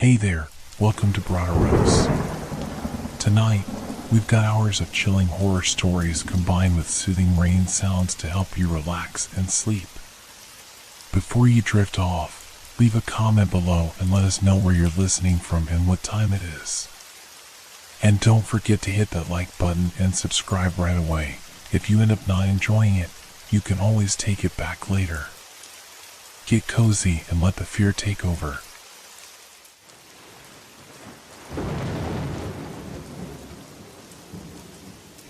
Hey there, welcome to Broaderos. Tonight, we've got hours of chilling horror stories combined with soothing rain sounds to help you relax and sleep. Before you drift off, leave a comment below and let us know where you're listening from and what time it is. And don't forget to hit that like button and subscribe right away. If you end up not enjoying it, you can always take it back later. Get cozy and let the fear take over.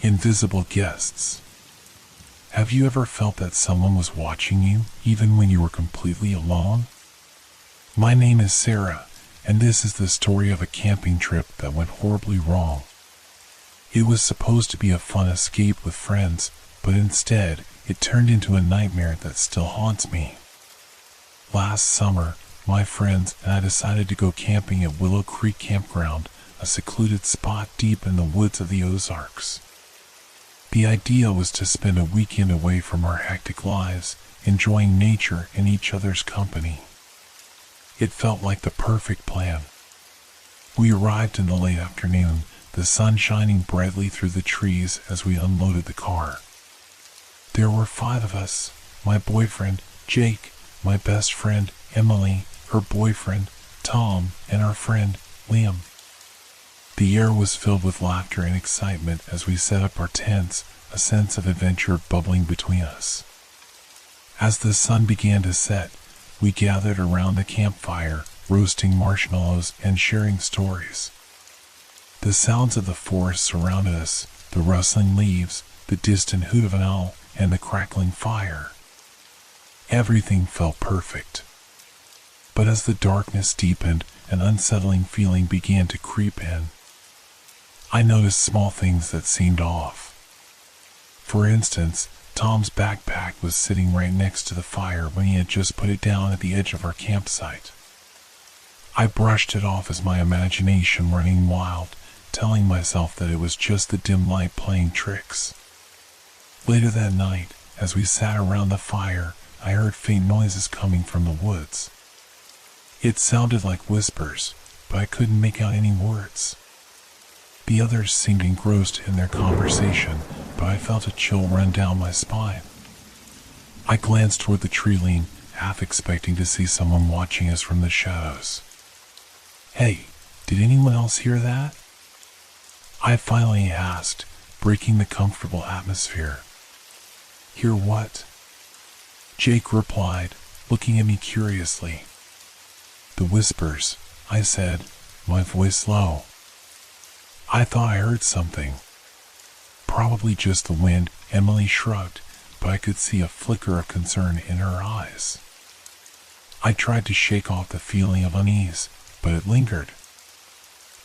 Invisible guests. Have you ever felt that someone was watching you, even when you were completely alone? My name is Sarah, and this is the story of a camping trip that went horribly wrong. It was supposed to be a fun escape with friends, but instead, it turned into a nightmare that still haunts me. Last summer, my friends and I decided to go camping at Willow Creek Campground, a secluded spot deep in the woods of the Ozarks. The idea was to spend a weekend away from our hectic lives, enjoying nature and each other's company. It felt like the perfect plan. We arrived in the late afternoon, the sun shining brightly through the trees as we unloaded the car. There were 5 of us: my boyfriend, Jake, my best friend, Emily, her boyfriend, Tom, and our friend, Liam. The air was filled with laughter and excitement as we set up our tents, a sense of adventure bubbling between us. As the sun began to set, we gathered around the campfire, roasting marshmallows and sharing stories. The sounds of the forest surrounded us, the rustling leaves, the distant hoot of an owl, and the crackling fire. Everything felt perfect. But as the darkness deepened, an unsettling feeling began to creep in. I noticed small things that seemed off. For instance, Tom's backpack was sitting right next to the fire when he had just put it down at the edge of our campsite. I brushed it off as my imagination running wild, telling myself that it was just the dim light playing tricks. Later that night, as we sat around the fire, I heard faint noises coming from the woods. It sounded like whispers, but I couldn't make out any words. The others seemed engrossed in their conversation, but I felt a chill run down my spine. I glanced toward the tree line, half expecting to see someone watching us from the shadows. "Hey, did anyone else hear that?" I finally asked, breaking the comfortable atmosphere. "Hear what?" Jake replied, looking at me curiously. "The whispers," I said, my voice low. "I thought I heard something." "Probably just the wind," Emily shrugged, but I could see a flicker of concern in her eyes. I tried to shake off the feeling of unease, but it lingered.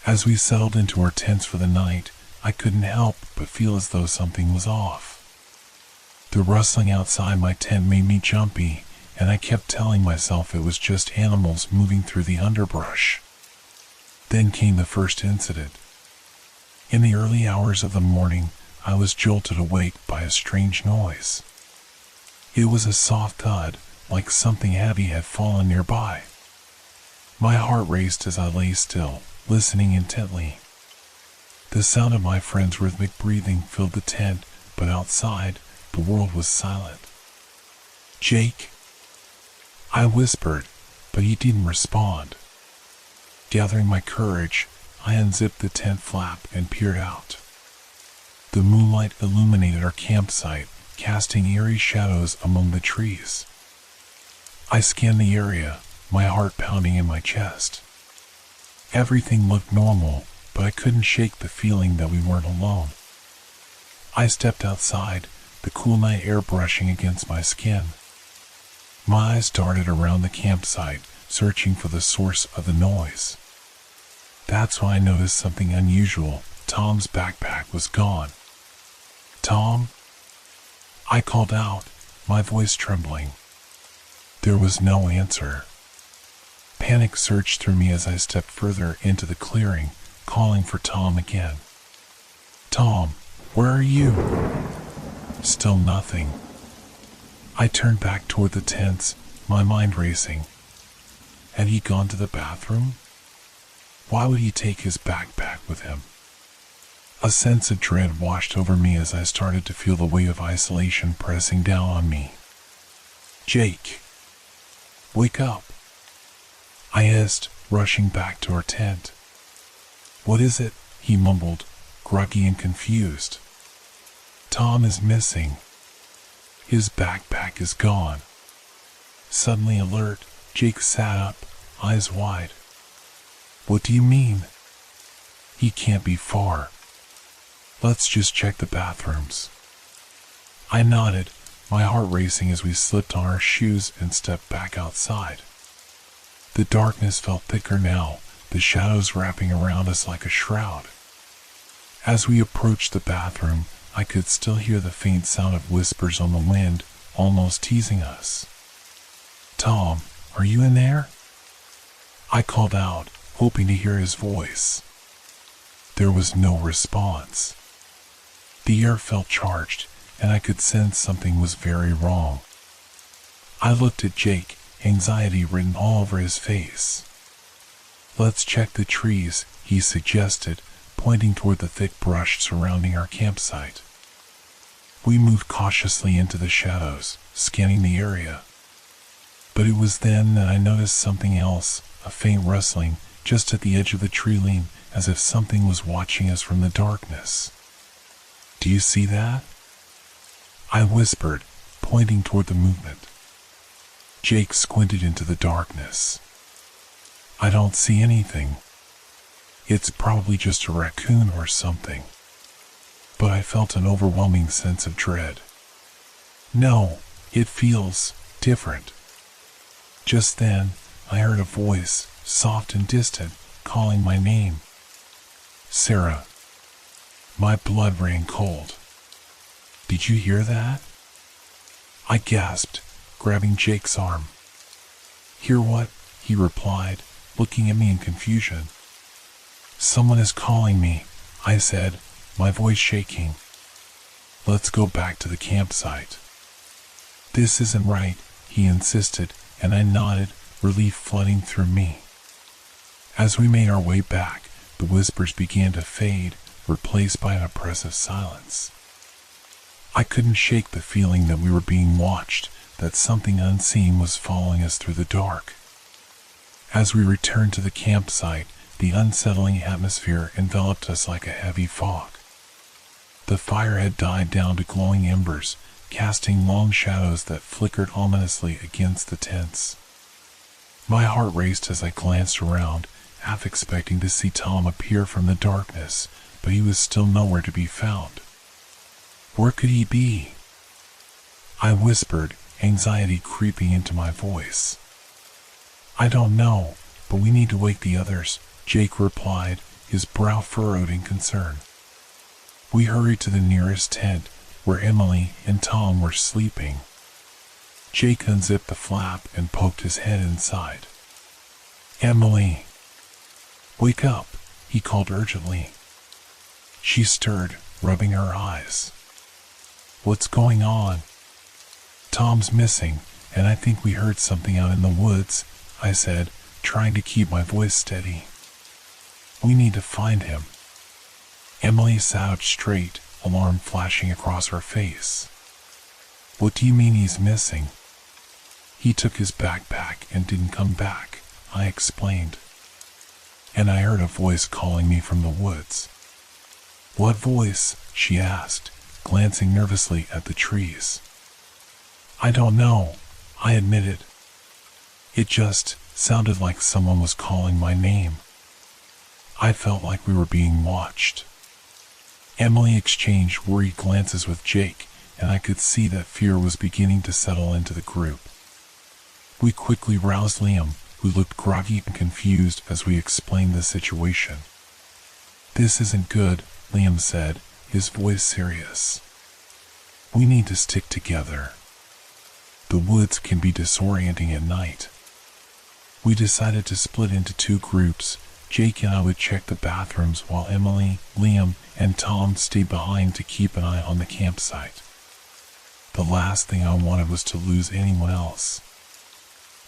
As we settled into our tents for the night, I couldn't help but feel as though something was off. The rustling outside my tent made me jumpy, and I kept telling myself it was just animals moving through the underbrush. Then came the first incident. In the early hours of the morning, I was jolted awake by a strange noise. It was a soft thud, like something heavy had fallen nearby. My heart raced as I lay still, listening intently. The sound of my friend's rhythmic breathing filled the tent, but outside, the world was silent. "Jake?" I whispered, but he didn't respond. Gathering my courage, I unzipped the tent flap and peered out. The moonlight illuminated our campsite, casting eerie shadows among the trees. I scanned the area, my heart pounding in my chest. Everything looked normal, but I couldn't shake the feeling that we weren't alone. I stepped outside, the cool night air brushing against my skin. My eyes darted around the campsite, searching for the source of the noise. That's when I noticed something unusual. Tom's backpack was gone. "Tom?" I called out, my voice trembling. There was no answer. Panic surged through me as I stepped further into the clearing, calling for Tom again. "Tom, where are you?" Still nothing. I turned back toward the tents, my mind racing. Had he gone to the bathroom? Why would he take his backpack with him? A sense of dread washed over me as I started to feel the weight of isolation pressing down on me. Jake, wake up, I hissed, rushing back to our tent. What is it? He mumbled, groggy and confused. Tom is missing. His backpack is gone. Suddenly alert, Jake sat up, eyes wide. What do you mean? He can't be far. Let's just check the bathrooms. I nodded, my heart racing as we slipped on our shoes and stepped back outside. The darkness felt thicker now, the shadows wrapping around us like a shroud. As we approached the bathroom, I could still hear the faint sound of whispers on the wind, almost teasing us. Tom, are you in there? I called out, hoping to hear his voice. There was no response. The air felt charged, and I could sense something was very wrong. I looked at Jake, anxiety written all over his face. Let's check the trees, he suggested, pointing toward the thick brush surrounding our campsite. We moved cautiously into the shadows, scanning the area. But it was then that I noticed something else, a faint rustling, just at the edge of the tree line, as if something was watching us from the darkness. Do you see that? I whispered, pointing toward the movement. Jake squinted into the darkness. I don't see anything. It's probably just a raccoon or something. But I felt an overwhelming sense of dread. No, it feels different. Just then, I heard a voice, soft and distant, calling my name. Sarah. My blood ran cold. Did you hear that? I gasped, grabbing Jake's arm. Hear what? He replied, looking at me in confusion. Someone is calling me, I said, my voice shaking. Let's go back to the campsite. This isn't right, he insisted, and I nodded, relief flooding through me. As we made our way back, the whispers began to fade, replaced by an oppressive silence. I couldn't shake the feeling that we were being watched, that something unseen was following us through the dark. As we returned to the campsite, the unsettling atmosphere enveloped us like a heavy fog. The fire had died down to glowing embers, casting long shadows that flickered ominously against the tents. My heart raced as I glanced around, half expecting to see Tom appear from the darkness, but he was still nowhere to be found. Where could he be? I whispered, anxiety creeping into my voice. I don't know, but we need to wake the others, Jake replied, his brow furrowed in concern. We hurried to the nearest tent, where Emily and Tom were sleeping. Jake unzipped the flap and poked his head inside. Emily! Wake up, he called urgently. She stirred, rubbing her eyes. What's going on? Tom's missing, and I think we heard something out in the woods, I said, trying to keep my voice steady. We need to find him. Emily sat up straight, alarm flashing across her face. What do you mean he's missing? He took his backpack and didn't come back, I explained. And I heard a voice calling me from the woods. What voice? She asked, glancing nervously at the trees. I don't know, I admitted. It just sounded like someone was calling my name. I felt like we were being watched. Emily exchanged worried glances with Jake, and I could see that fear was beginning to settle into the group. We quickly roused Liam, who looked groggy and confused as we explained the situation. This isn't good, Liam said, his voice serious. We need to stick together. The woods can be disorienting at night. We decided to split into two groups. Jake and I would check the bathrooms while Emily, Liam, and Tom stayed behind to keep an eye on the campsite. The last thing I wanted was to lose anyone else.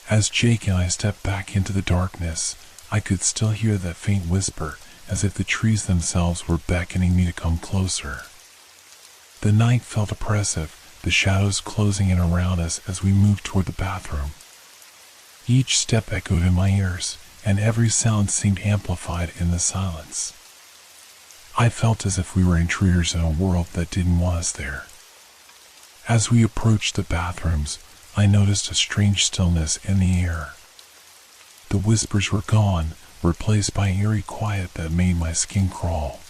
As Jake and I stepped back into the darkness, I could still hear that faint whisper, as if the trees themselves were beckoning me to come closer. The night felt oppressive, the shadows closing in around us as we moved toward the bathroom. Each step echoed in my ears, and every sound seemed amplified in the silence. I felt as if we were intruders in a world that didn't want us there. As we approached the bathrooms, I noticed a strange stillness in the air. The whispers were gone, replaced by an eerie quiet that made my skin crawl.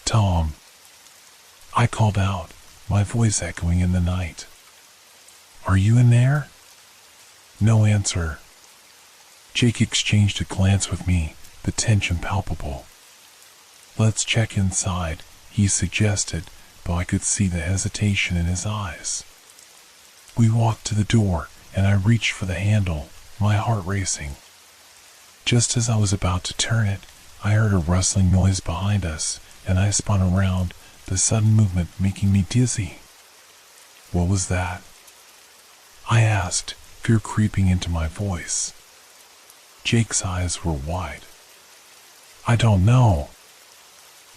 "Tom," I called out, my voice echoing in the night. "Are you in there?" No answer. Jake exchanged a glance with me, the tension palpable. "Let's check inside," he suggested, though I could see the hesitation in his eyes. We walked to the door, and I reached for the handle, my heart racing. Just as I was about to turn it, I heard a rustling noise behind us, and I spun around, the sudden movement making me dizzy. "What was that?" I asked, fear creeping into my voice. Jake's eyes were wide. "I don't know.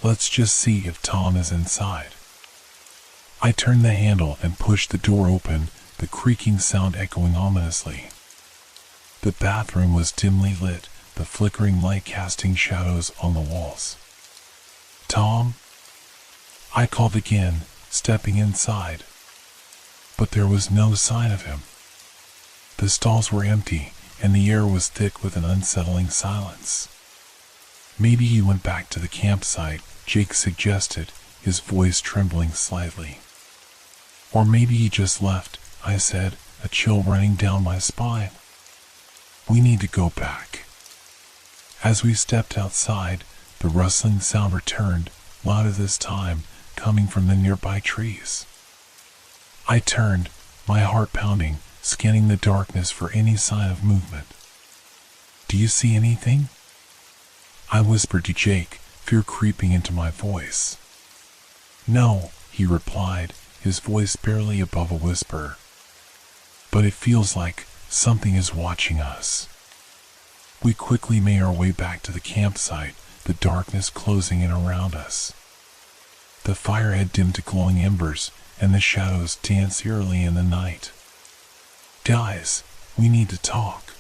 Let's just see if Tom is inside." I turned the handle and pushed the door open, the creaking sound echoing ominously. The bathroom was dimly lit, the flickering light casting shadows on the walls. "Tom?" I called again, stepping inside. But there was no sign of him. The stalls were empty, and the air was thick with an unsettling silence. "Maybe he went back to the campsite," Jake suggested, his voice trembling slightly. "Or maybe he just left," I said, a chill running down my spine. "We need to go back." As we stepped outside, the rustling sound returned, louder this time, coming from the nearby trees. I turned, my heart pounding, scanning the darkness for any sign of movement. "Do you see anything?" I whispered to Jake, fear creeping into my voice. "No," he replied, his voice barely above a whisper. "But it feels like something is watching us." We quickly made our way back to the campsite, the darkness closing in around us. The fire had dimmed to glowing embers, and the shadows danced eerily in the night. "Guys, we need to talk,"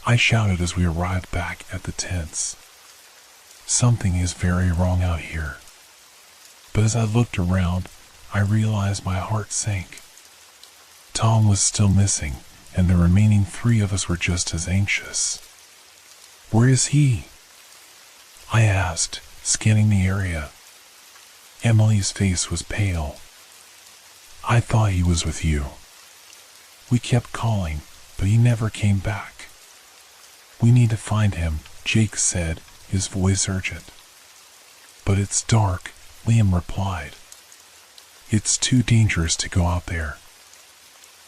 I shouted as we arrived back at the tents. "Something is very wrong out here." But as I looked around, I realized my heart sank. Tom was still missing, and the remaining three of us were just as anxious. "Where is he?" I asked, scanning the area. Emily's face was pale. "I thought he was with you." We kept calling, but he never came back. "We need to find him," Jake said, his voice urgent. "But it's dark," Liam replied. "It's too dangerous to go out there."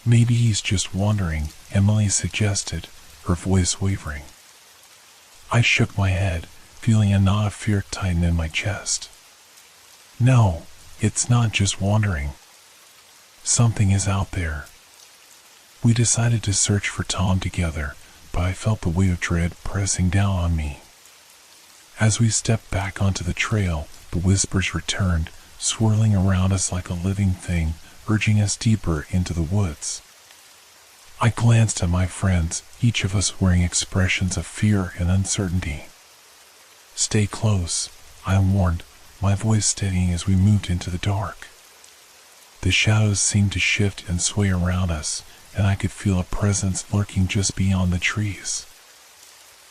"Maybe he's just wandering," Emily suggested, her voice wavering. I shook my head, feeling a knot of fear tighten in my chest. "No, it's not just wandering. Something is out there." We decided to search for Tom together, but I felt the weight of dread pressing down on me. As we stepped back onto the trail, the whispers returned, swirling around us like a living thing, urging us deeper into the woods. I glanced at my friends, each of us wearing expressions of fear and uncertainty. "Stay close," I warned, my voice steadying as we moved into the dark. The shadows seemed to shift and sway around us, and I could feel a presence lurking just beyond the trees.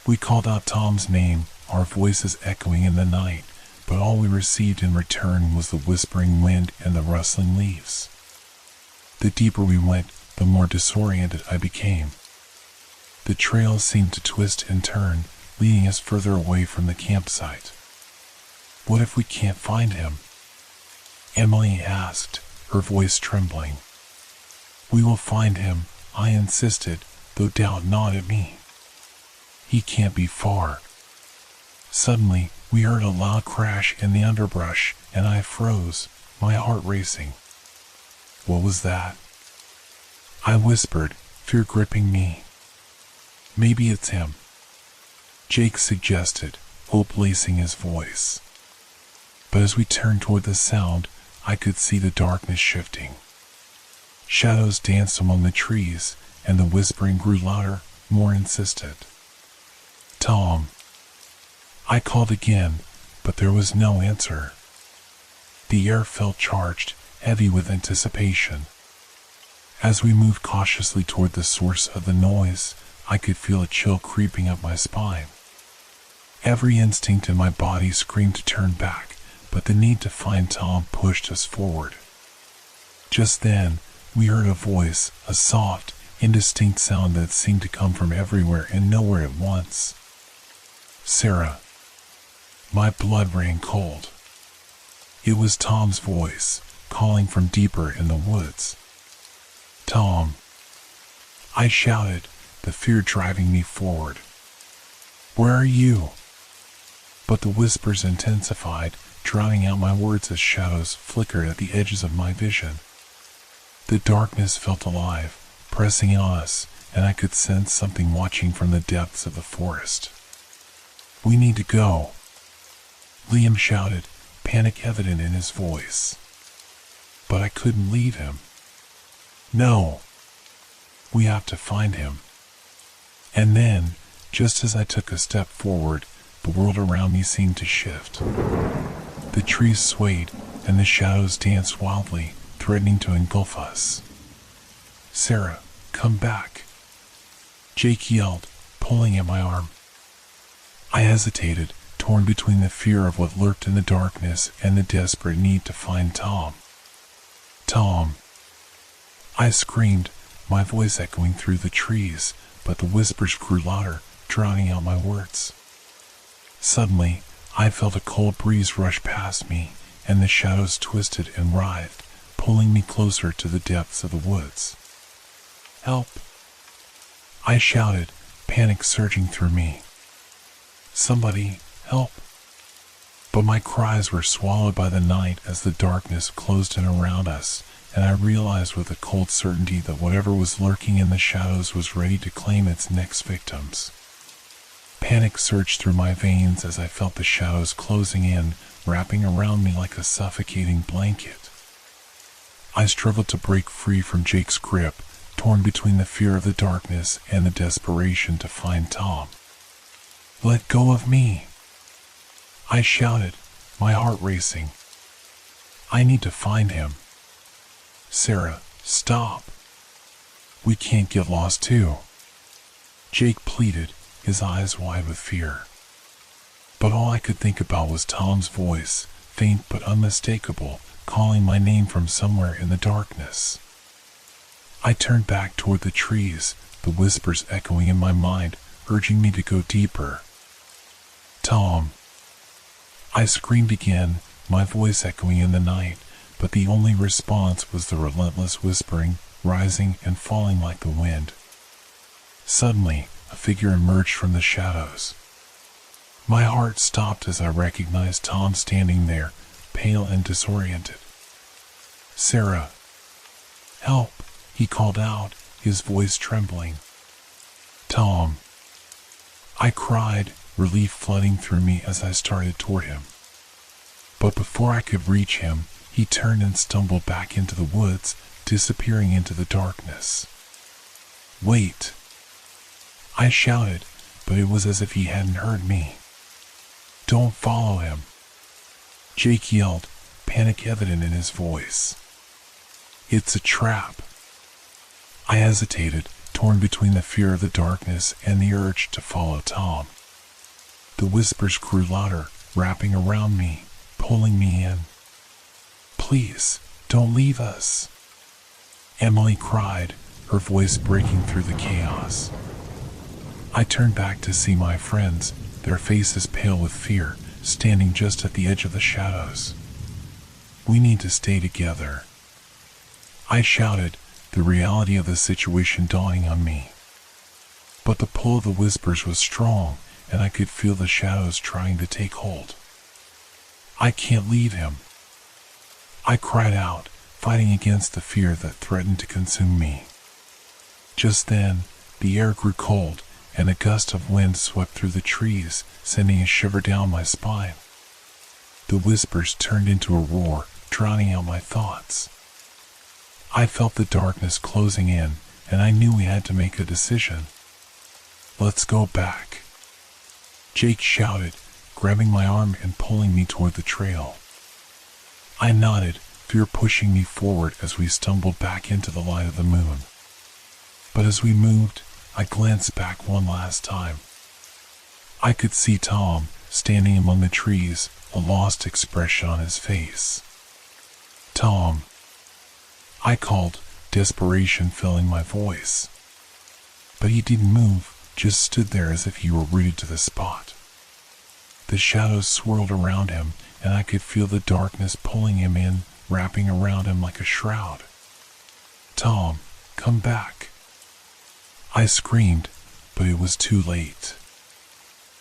We called out Tom's name, our voices echoing in the night, but all we received in return was the whispering wind and the rustling leaves. The deeper we went, the more disoriented I became. The trail seemed to twist and turn, leading us further away from the campsite. "What if we can't find him?" Emily asked, her voice trembling. "We will find him," I insisted, though doubt gnawed at me. "He can't be far." Suddenly, we heard a loud crash in the underbrush, and I froze, my heart racing. "What was that?" I whispered, fear gripping me. "Maybe it's him." Jake suggested, hope lacing his voice. But as we turned toward the sound, I could see the darkness shifting. Shadows danced among the trees, and the whispering grew louder, more insistent. Tom. I called again, but there was no answer. The air felt charged, heavy with anticipation. As we moved cautiously toward the source of the noise, I could feel a chill creeping up my spine. Every instinct in my body screamed to turn back, but the need to find Tom pushed us forward. Just then, we heard a voice, a soft, indistinct sound that seemed to come from everywhere and nowhere at once. Sarah. My blood ran cold. It was Tom's voice, calling from deeper in the woods. Tom. I shouted, the fear driving me forward. Where are you? But the whispers intensified, drowning out my words as shadows flickered at the edges of my vision. The darkness felt alive, pressing on us, and I could sense something watching from the depths of the forest. We need to go. Liam shouted, panic evident in his voice. But I couldn't leave him. No. We have to find him. And then, just as I took a step forward, the world around me seemed to shift. The trees swayed, and the shadows danced wildly, threatening to engulf us. Sarah, come back. Jake yelled, pulling at my arm. I hesitated, torn between the fear of what lurked in the darkness and the desperate need to find Tom. Tom. I screamed, my voice echoing through the trees, but the whispers grew louder, drowning out my words. Suddenly, I felt a cold breeze rush past me, and the shadows twisted and writhed, pulling me closer to the depths of the woods. Help! I shouted, panic surging through me. Somebody, help! But my cries were swallowed by the night as the darkness closed in around us, and I realized with a cold certainty that whatever was lurking in the shadows was ready to claim its next victims. Panic surged through my veins as I felt the shadows closing in, wrapping around me like a suffocating blanket. I struggled to break free from Jake's grip, torn between the fear of the darkness and the desperation to find Tom. Let go of me! I shouted, my heart racing. I need to find him. Sarah, stop. We can't get lost too. Jake pleaded, his eyes wide with fear. But all I could think about was Tom's voice, faint but unmistakable, calling my name from somewhere in the darkness. I turned back toward the trees, the whispers echoing in my mind, urging me to go deeper. Tom. I screamed again, my voice echoing in the night, but the only response was the relentless whispering, rising and falling like the wind. Suddenly, a figure emerged from the shadows. My heart stopped as I recognized Tom standing there, pale and disoriented. Sarah. Help, he called out, his voice trembling. Tom. I cried, relief flooding through me as I started toward him. But before I could reach him, he turned and stumbled back into the woods, disappearing into the darkness. Wait! I shouted, but it was as if he hadn't heard me. Don't follow him! Jake yelled, panic evident in his voice. It's a trap! I hesitated, torn between the fear of the darkness and the urge to follow Tom. The whispers grew louder, wrapping around me, pulling me in. Please, don't leave us! Emily cried, her voice breaking through the chaos. I turned back to see my friends, their faces pale with fear, standing just at the edge of the shadows. We need to stay together. I shouted, the reality of the situation dawning on me. But the pull of the whispers was strong, and I could feel the shadows trying to take hold. I can't leave him. I cried out, fighting against the fear that threatened to consume me. Just then, the air grew cold, and a gust of wind swept through the trees, sending a shiver down my spine. The whispers turned into a roar, drowning out my thoughts. I felt the darkness closing in, and I knew we had to make a decision. "Let's go back," Jake shouted, grabbing my arm and pulling me toward the trail. I nodded, fear pushing me forward as we stumbled back into the light of the moon. But as we moved, I glanced back one last time. I could see Tom standing among the trees, a lost expression on his face. "Tom," I called, desperation filling my voice. But he didn't move, just stood there as if he were rooted to the spot. The shadows swirled around him, and I could feel the darkness pulling him in, wrapping around him like a shroud. "Tom, come back," I screamed, but it was too late.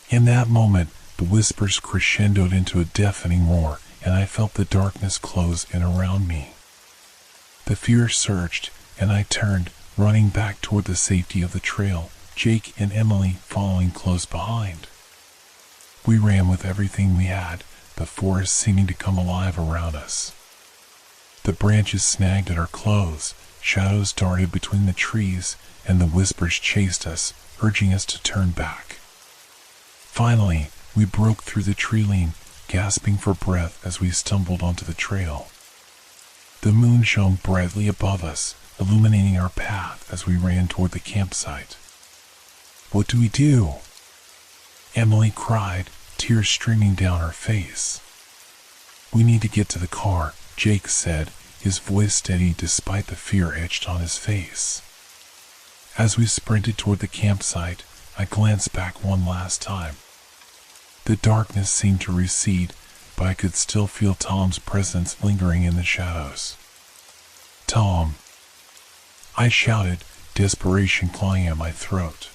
In that moment, the whispers crescendoed into a deafening roar, and I felt the darkness close in around me. The fear surged, and I turned, running back toward the safety of the trail, Jake and Emily following close behind. We ran with everything we had, the forest seeming to come alive around us. The branches snagged at our clothes, shadows darted between the trees, and the whispers chased us, urging us to turn back. Finally, we broke through the tree line, gasping for breath as we stumbled onto the trail. The moon shone brightly above us, illuminating our path as we ran toward the campsite. "What do we do?" Emily cried, tears streaming down her face. "We need to get to the car," Jake said, his voice steady despite the fear etched on his face. As we sprinted toward the campsite, I glanced back one last time. The darkness seemed to recede, but I could still feel Tom's presence lingering in the shadows. "Tom," I shouted, desperation clawing at my throat.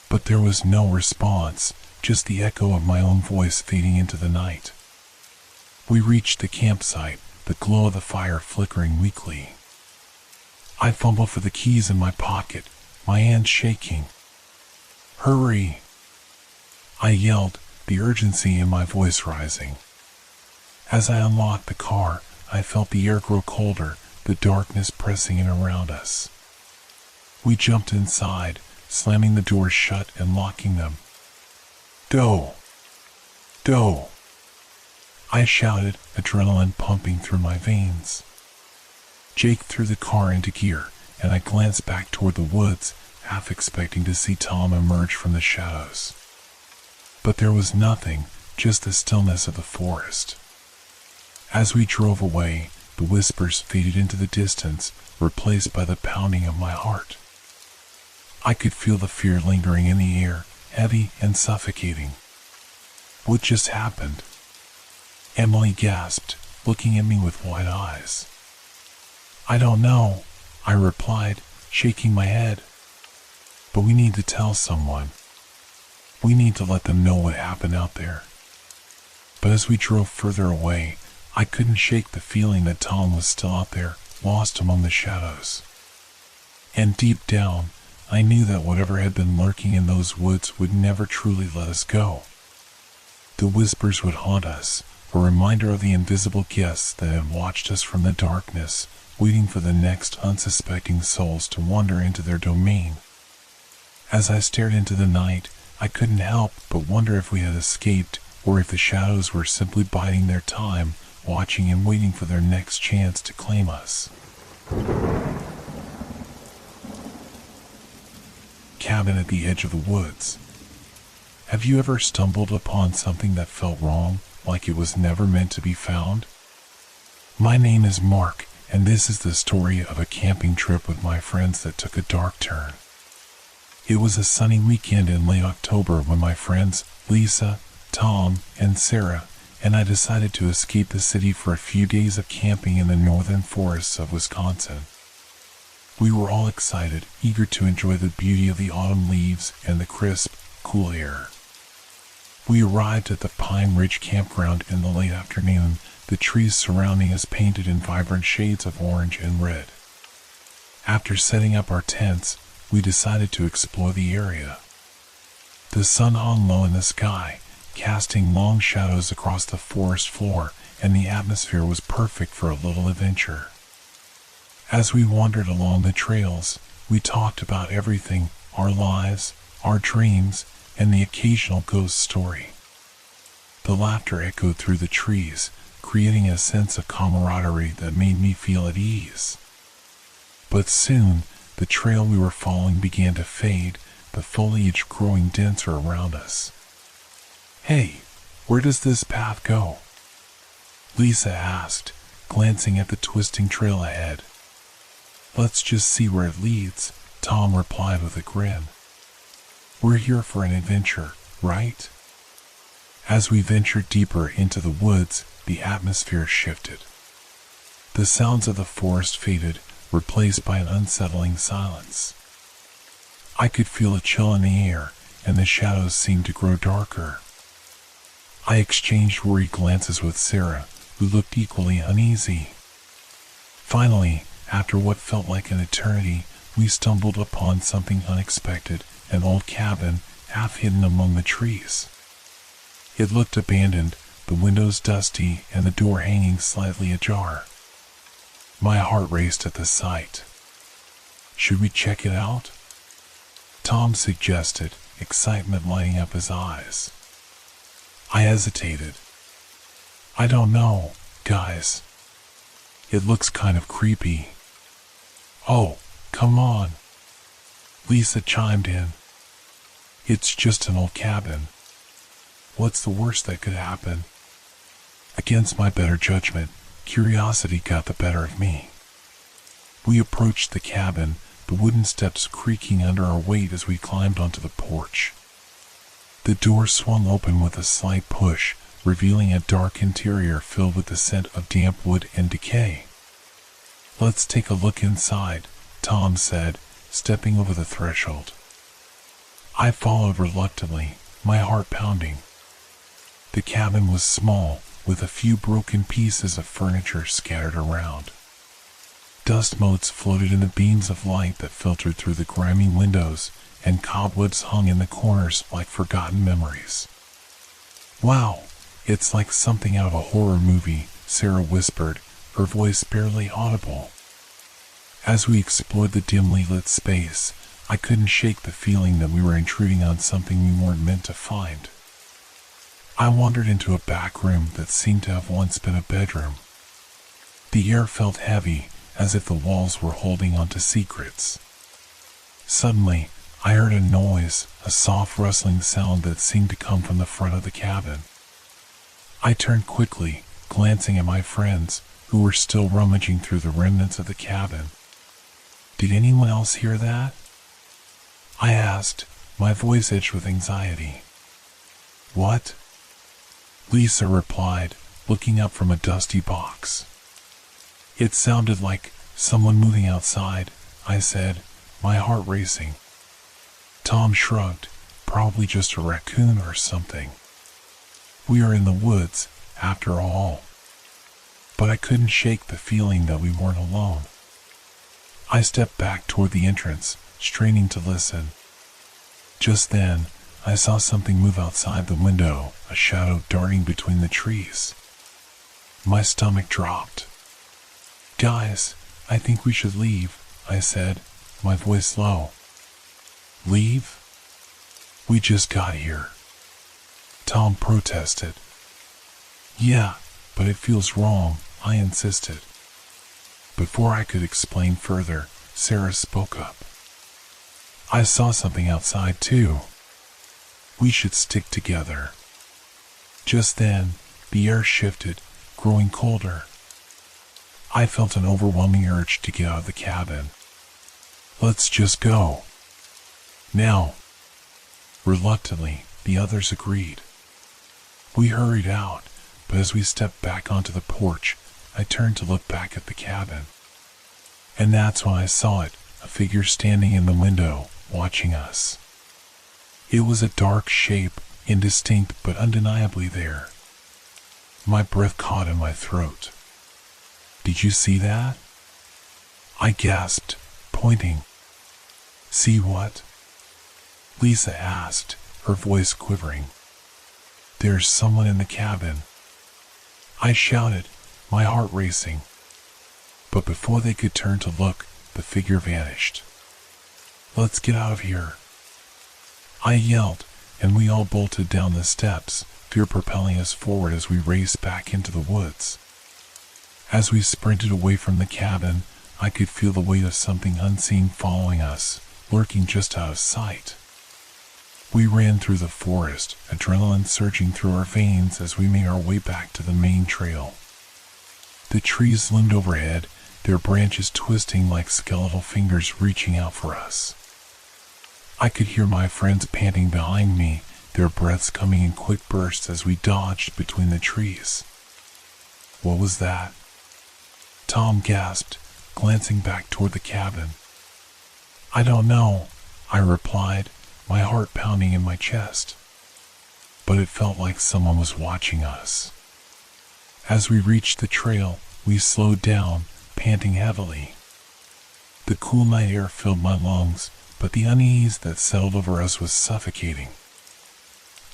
But there was no response, just the echo of my own voice fading into the night. We reached the campsite, the glow of the fire flickering weakly. I fumbled for the keys in my pocket, my hands shaking. "Hurry!" I yelled, the urgency in my voice rising. As I unlocked the car, I felt the air grow colder, the darkness pressing in around us. We jumped inside, slamming the doors shut and locking them. "Go! Go!" I shouted, adrenaline pumping through my veins. Jake threw the car into gear, and I glanced back toward the woods, half expecting to see Tom emerge from the shadows. But there was nothing, just the stillness of the forest. As we drove away, the whispers faded into the distance, replaced by the pounding of my heart. I could feel the fear lingering in the air, heavy and suffocating. "What just happened?" Emily gasped, looking at me with wide eyes. "I don't know," I replied, shaking my head. "But we need to tell someone. We need to let them know what happened out there." But as we drove further away, I couldn't shake the feeling that Tom was still out there, lost among the shadows. And deep down, I knew that whatever had been lurking in those woods would never truly let us go. The whispers would haunt us, a reminder of the invisible guests that had watched us from the darkness, waiting for the next unsuspecting souls to wander into their domain. As I stared into the night, I couldn't help but wonder if we had escaped, or if the shadows were simply biding their time, watching and waiting for their next chance to claim us. Cabin at the edge of the woods. Have you ever stumbled upon something that felt wrong, like it was never meant to be found? My name is Mark, and this is the story of a camping trip with my friends that took a dark turn. It was a sunny weekend in late October when my friends, Lisa, Tom, and Sarah, and I decided to escape the city for a few days of camping in the northern forests of Wisconsin. We were all excited, eager to enjoy the beauty of the autumn leaves and the crisp, cool air. We arrived at the Pine Ridge campground in the late afternoon, the trees surrounding us painted in vibrant shades of orange and red. After setting up our tents, we decided to explore the area. The sun hung low in the sky, casting long shadows across the forest floor, and the atmosphere was perfect for a little adventure. As we wandered along the trails, we talked about everything, our lives, our dreams, and the occasional ghost story. The laughter echoed through the trees, creating a sense of camaraderie that made me feel at ease. But soon, the trail we were following began to fade, the foliage growing denser around us. "Hey, where does this path go?" Lisa asked, glancing at the twisting trail ahead. "Let's just see where it leads," Tom replied with a grin. "We're here for an adventure, right?" As we ventured deeper into the woods, the atmosphere shifted. The sounds of the forest faded, replaced by an unsettling silence. I could feel a chill in the air, and the shadows seemed to grow darker. I exchanged worried glances with Sarah, who looked equally uneasy. Finally, after what felt like an eternity, we stumbled upon something unexpected, an old cabin, half hidden among the trees. It looked abandoned, the windows dusty and the door hanging slightly ajar. My heart raced at the sight. "Should we check it out?" Tom suggested, excitement lighting up his eyes. I hesitated. "I don't know, guys. It looks kind of creepy." "Oh, come on," Lisa chimed in. "It's just an old cabin. What's the worst that could happen?" Against my better judgment, curiosity got the better of me. We approached the cabin, the wooden steps creaking under our weight as we climbed onto the porch. The door swung open with a slight push, revealing a dark interior filled with the scent of damp wood and decay. "Let's take a look inside," Tom said, stepping over the threshold. I followed reluctantly, my heart pounding. The cabin was small, with a few broken pieces of furniture scattered around. Dust motes floated in the beams of light that filtered through the grimy windows, and cobwebs hung in the corners like forgotten memories. "Wow, it's like something out of a horror movie," Sarah whispered, her voice barely audible. As we explored the dimly lit space, I couldn't shake the feeling that we were intruding on something we weren't meant to find. I wandered into a back room that seemed to have once been a bedroom. The air felt heavy, as if the walls were holding on to secrets. Suddenly, I heard a noise, a soft rustling sound that seemed to come from the front of the cabin. I turned quickly, glancing at my friends, who were still rummaging through the remnants of the cabin. "Did anyone else hear that?" I asked, my voice edged with anxiety. "What?" Lisa replied, looking up from a dusty box. "It sounded like someone moving outside," I said, my heart racing. Tom shrugged, "Probably just a raccoon or something. We are in the woods, after all." But I couldn't shake the feeling that we weren't alone. I stepped back toward the entrance, straining to listen. Just then, I saw something move outside the window, a shadow darting between the trees. My stomach dropped. "Guys, I think we should leave," I said, my voice low. "Leave? We just got here," Tom protested. "Yeah, but it feels wrong," I insisted. Before I could explain further, Sarah spoke up. "I saw something outside too. We should stick together." Just then, the air shifted, growing colder. I felt an overwhelming urge to get out of the cabin. "Let's just go now." Reluctantly, the others agreed. We hurried out, but as we stepped back onto the porch, I turned to look back at the cabin. And that's when I saw it, a figure standing in the window, watching us. It was a dark shape, indistinct but undeniably there. My breath caught in my throat. "Did you see that?" I gasped, pointing. "See what?" Lisa asked, her voice quivering. "There's someone in the cabin," I shouted, my heart racing. But before they could turn to look, the figure vanished. "Let's get out of here," I yelled, and we all bolted down the steps, fear propelling us forward as we raced back into the woods. As we sprinted away from the cabin, I could feel the weight of something unseen following us, lurking just out of sight. We ran through the forest, adrenaline surging through our veins as we made our way back to the main trail. The trees loomed overhead, their branches twisting like skeletal fingers reaching out for us. I could hear my friends panting behind me, their breaths coming in quick bursts as we dodged between the trees. "What was that?" Tom gasped, glancing back toward the cabin. "I don't know," I replied, my heart pounding in my chest. But it felt like someone was watching us. As we reached the trail, we slowed down, panting heavily. The cool night air filled my lungs, but the unease that settled over us was suffocating.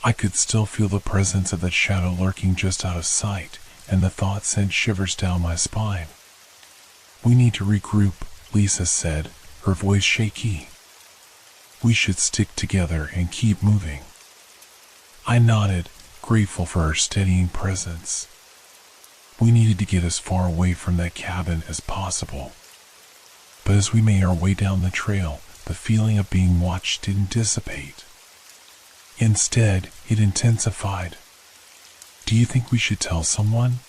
I could still feel the presence of that shadow lurking just out of sight, and the thought sent shivers down my spine. "We need to regroup," Lisa said, her voice shaky. "We should stick together and keep moving." I nodded, grateful for her steadying presence. We needed to get as far away from that cabin as possible. But as we made our way down the trail, the feeling of being watched didn't dissipate. Instead, it intensified. "Do you think we should tell someone?"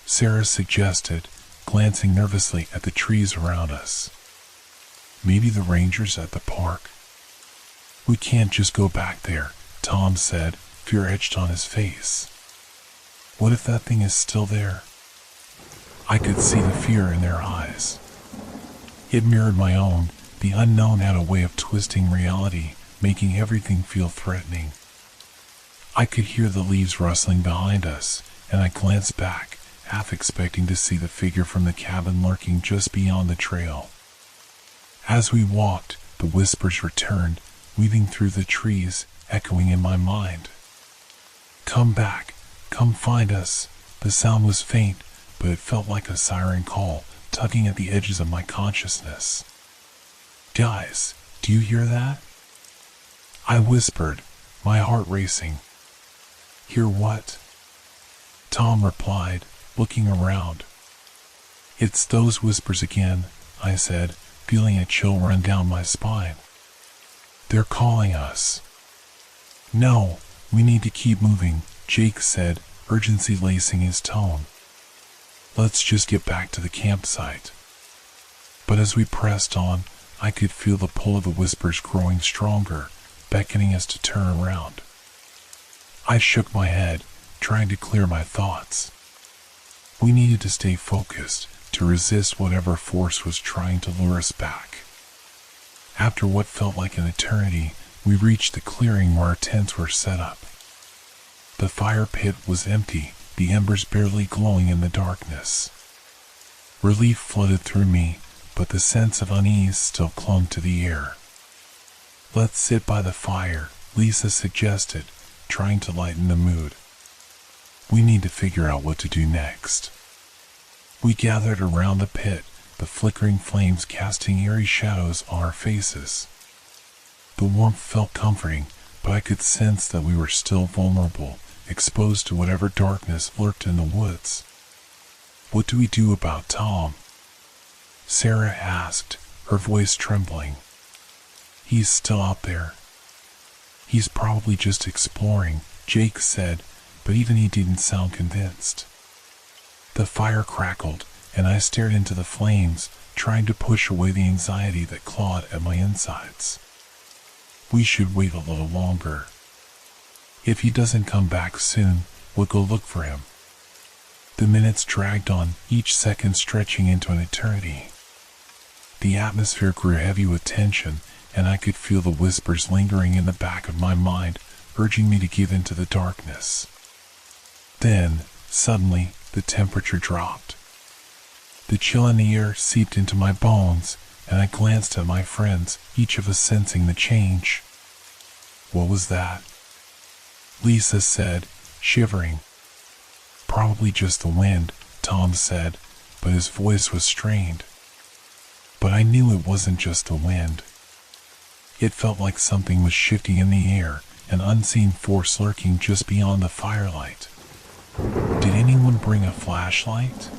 Sarah suggested, glancing nervously at the trees around us. "Maybe the rangers at the park?" "We can't just go back there," Tom said, fear etched on his face. "What if that thing is still there?" I could see the fear in their eyes. It mirrored my own. The unknown had a way of twisting reality, making everything feel threatening. I could hear the leaves rustling behind us, and I glanced back, half expecting to see the figure from the cabin lurking just beyond the trail. As we walked, the whispers returned, weaving through the trees, echoing in my mind. "Come back, come find us." The sound was faint, but it felt like a siren call, tugging at the edges of my consciousness. "Guys, do you hear that?" I whispered, my heart racing. "Hear what?" Tom replied, looking around. "It's those whispers again," I said, feeling a chill run down my spine. "They're calling us." "No, we need to keep moving," Jake said, urgency lacing his tone. "Let's just get back to the campsite." But as we pressed on, I could feel the pull of the whispers growing stronger, beckoning us to turn around. I shook my head, trying to clear my thoughts. We needed to stay focused, to resist whatever force was trying to lure us back. After what felt like an eternity, we reached the clearing where our tents were set up. The fire pit was empty, the embers barely glowing in the darkness. Relief flooded through me, but the sense of unease still clung to the air. "Let's sit by the fire," Lisa suggested, trying to lighten the mood. "We need to figure out what to do next." We gathered around the pit, the flickering flames casting eerie shadows on our faces. The warmth felt comforting, but I could sense that we were still vulnerable, exposed to whatever darkness lurked in the woods. "What do we do about Tom?" Sarah asked, her voice trembling. "He's still out there." "He's probably just exploring," Jake said, but even he didn't sound convinced. The fire crackled, and I stared into the flames, trying to push away the anxiety that clawed at my insides. We should wait a little longer. If he doesn't come back soon, we'll go look for him. The minutes dragged on, each second stretching into an eternity. The atmosphere grew heavy with tension, and I could feel the whispers lingering in the back of my mind, urging me to give in to the darkness. Then, suddenly, the temperature dropped. The chill in the air seeped into my bones, and I glanced at my friends, each of us sensing the change. What was that? Lisa said, shivering. Probably just the wind, Tom said, but his voice was strained. But I knew it wasn't just the wind. It felt like something was shifting in the air, an unseen force lurking just beyond the firelight. Did anyone bring a flashlight?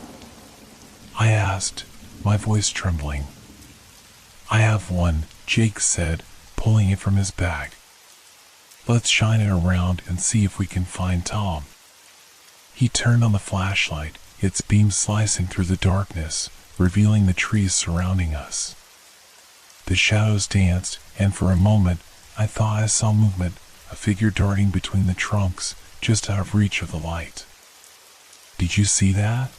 I asked, my voice trembling. I have one, Jake said, pulling it from his bag. Let's shine it around and see if we can find Tom. He turned on the flashlight, its beam slicing through the darkness, revealing the trees surrounding us. The shadows danced, and for a moment, I thought I saw movement, a figure darting between the trunks, just out of reach of the light. Did you see that?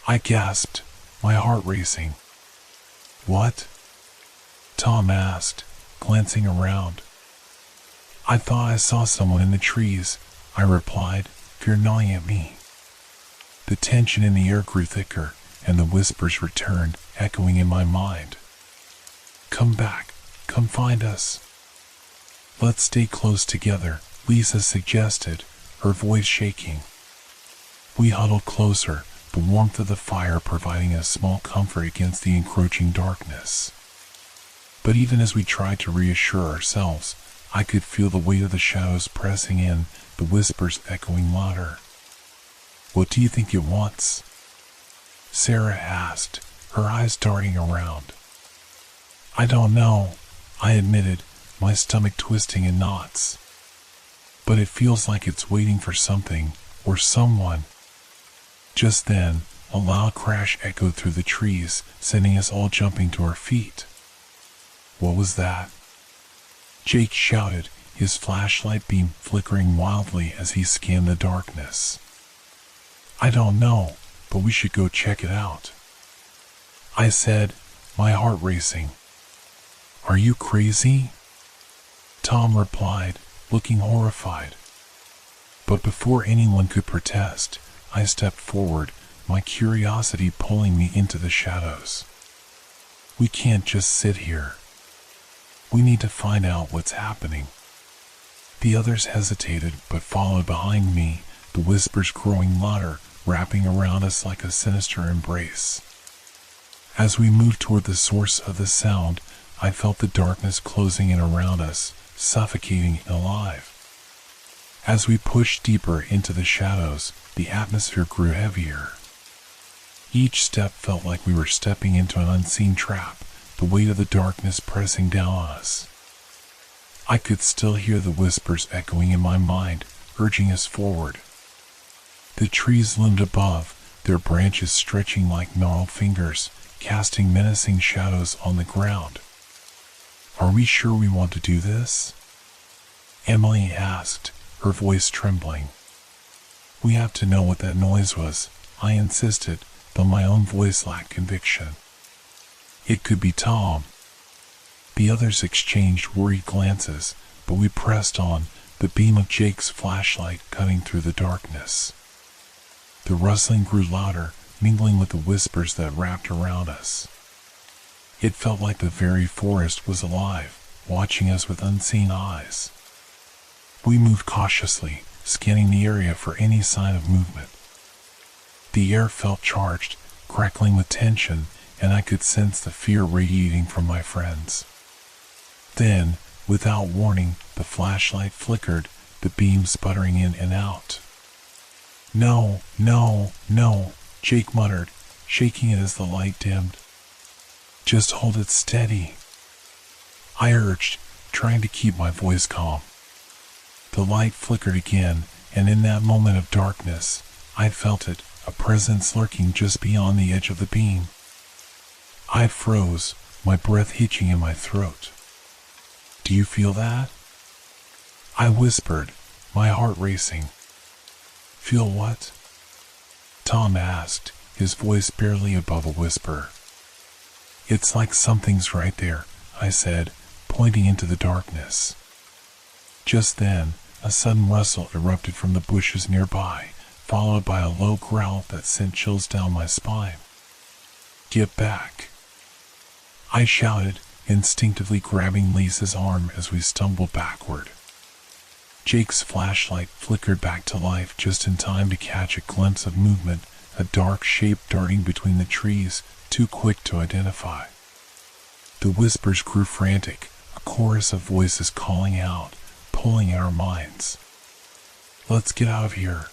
I gasped, my heart racing. What? Tom asked, glancing around. I thought I saw someone in the trees, I replied, fear gnawing at me. The tension in the air grew thicker, and the whispers returned, echoing in my mind. Come back, come find us. Let's stay close together, Lisa suggested, her voice shaking. We huddled closer, the warmth of the fire providing a small comfort against the encroaching darkness. But even as we tried to reassure ourselves, I could feel the weight of the shadows pressing in, the whispers echoing louder. What do you think it wants? Sarah asked, her eyes darting around. I don't know, I admitted, my stomach twisting in knots. But it feels like it's waiting for something, or someone. Just then, a loud crash echoed through the trees, sending us all jumping to our feet. What was that? Jake shouted, his flashlight beam flickering wildly as he scanned the darkness. I don't know, but we should go check it out. I said, my heart racing. Are you crazy? Tom replied, looking horrified. But before anyone could protest, I stepped forward, my curiosity pulling me into the shadows. We can't just sit here. We need to find out what's happening. The others hesitated but followed behind me, the whispers growing louder, wrapping around us like a sinister embrace. As we moved toward the source of the sound, I felt the darkness closing in around us, suffocating and alive. As we pushed deeper into the shadows, the atmosphere grew heavier. Each step felt like we were stepping into an unseen trap, the weight of the darkness pressing down on us. I could still hear the whispers echoing in my mind, urging us forward. The trees loomed above, their branches stretching like gnarled fingers, casting menacing shadows on the ground. Are we sure we want to do this? Emily asked, her voice trembling. We have to know what that noise was, I insisted, though my own voice lacked conviction. It could be Tom. The others exchanged worried glances, but we pressed on, the beam of Jake's flashlight cutting through the darkness. The rustling grew louder, mingling with the whispers that wrapped around us. It felt like the very forest was alive, watching us with unseen eyes. We moved cautiously, scanning the area for any sign of movement. The air felt charged, crackling with tension, and I could sense the fear radiating from my friends. Then, without warning, the flashlight flickered, the beam sputtering in and out. No, no, no, Jake muttered, shaking it as the light dimmed. Just hold it steady, I urged, trying to keep my voice calm. The light flickered again, and in that moment of darkness, I felt it, a presence lurking just beyond the edge of the beam. I froze, my breath hitching in my throat. Do you feel that? I whispered, my heart racing. Feel what? Tom asked, his voice barely above a whisper. It's like something's right there, I said, pointing into the darkness. Just then, a sudden rustle erupted from the bushes nearby, followed by a low growl that sent chills down my spine. Get back! I shouted, instinctively grabbing Lisa's arm as we stumbled backward. Jake's flashlight flickered back to life just in time to catch a glimpse of movement, a dark shape darting between the trees, too quick to identify. The whispers grew frantic, a chorus of voices calling out, pulling at our minds. "Let's get out of here!"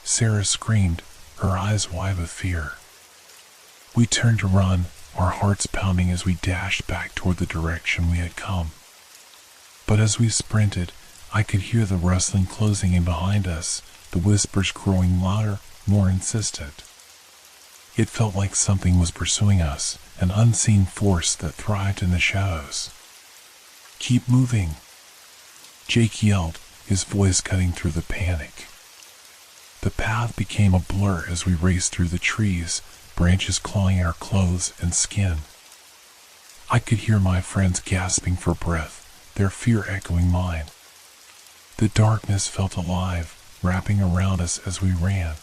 Sarah screamed, her eyes wide with fear. We turned to run, our hearts pounding as we dashed back toward the direction we had come. But as we sprinted, I could hear the rustling closing in behind us, the whispers growing louder, more insistent. It felt like something was pursuing us, an unseen force that thrived in the shadows. "Keep moving!" Jake yelled, his voice cutting through the panic. The path became a blur as we raced through the trees, branches clawing our clothes and skin. I could hear my friends gasping for breath, their fear echoing mine. The darkness felt alive, wrapping around us as we ran.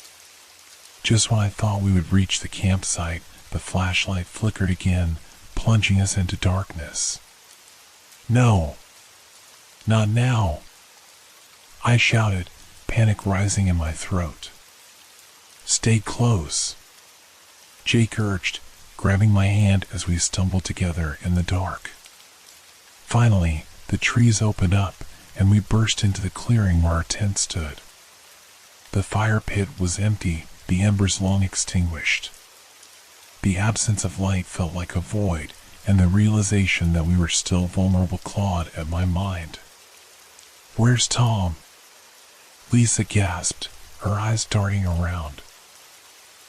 Just when I thought we would reach the campsite, the flashlight flickered again, plunging us into darkness. "No! Not now!" I shouted, panic rising in my throat. "Stay close," Jake urged, grabbing my hand as we stumbled together in the dark. Finally, the trees opened up, and we burst into the clearing where our tent stood. The fire pit was empty, the embers long extinguished. The absence of light felt like a void, and the realization that we were still vulnerable clawed at my mind. "Where's Tom?" Lisa gasped, her eyes darting around.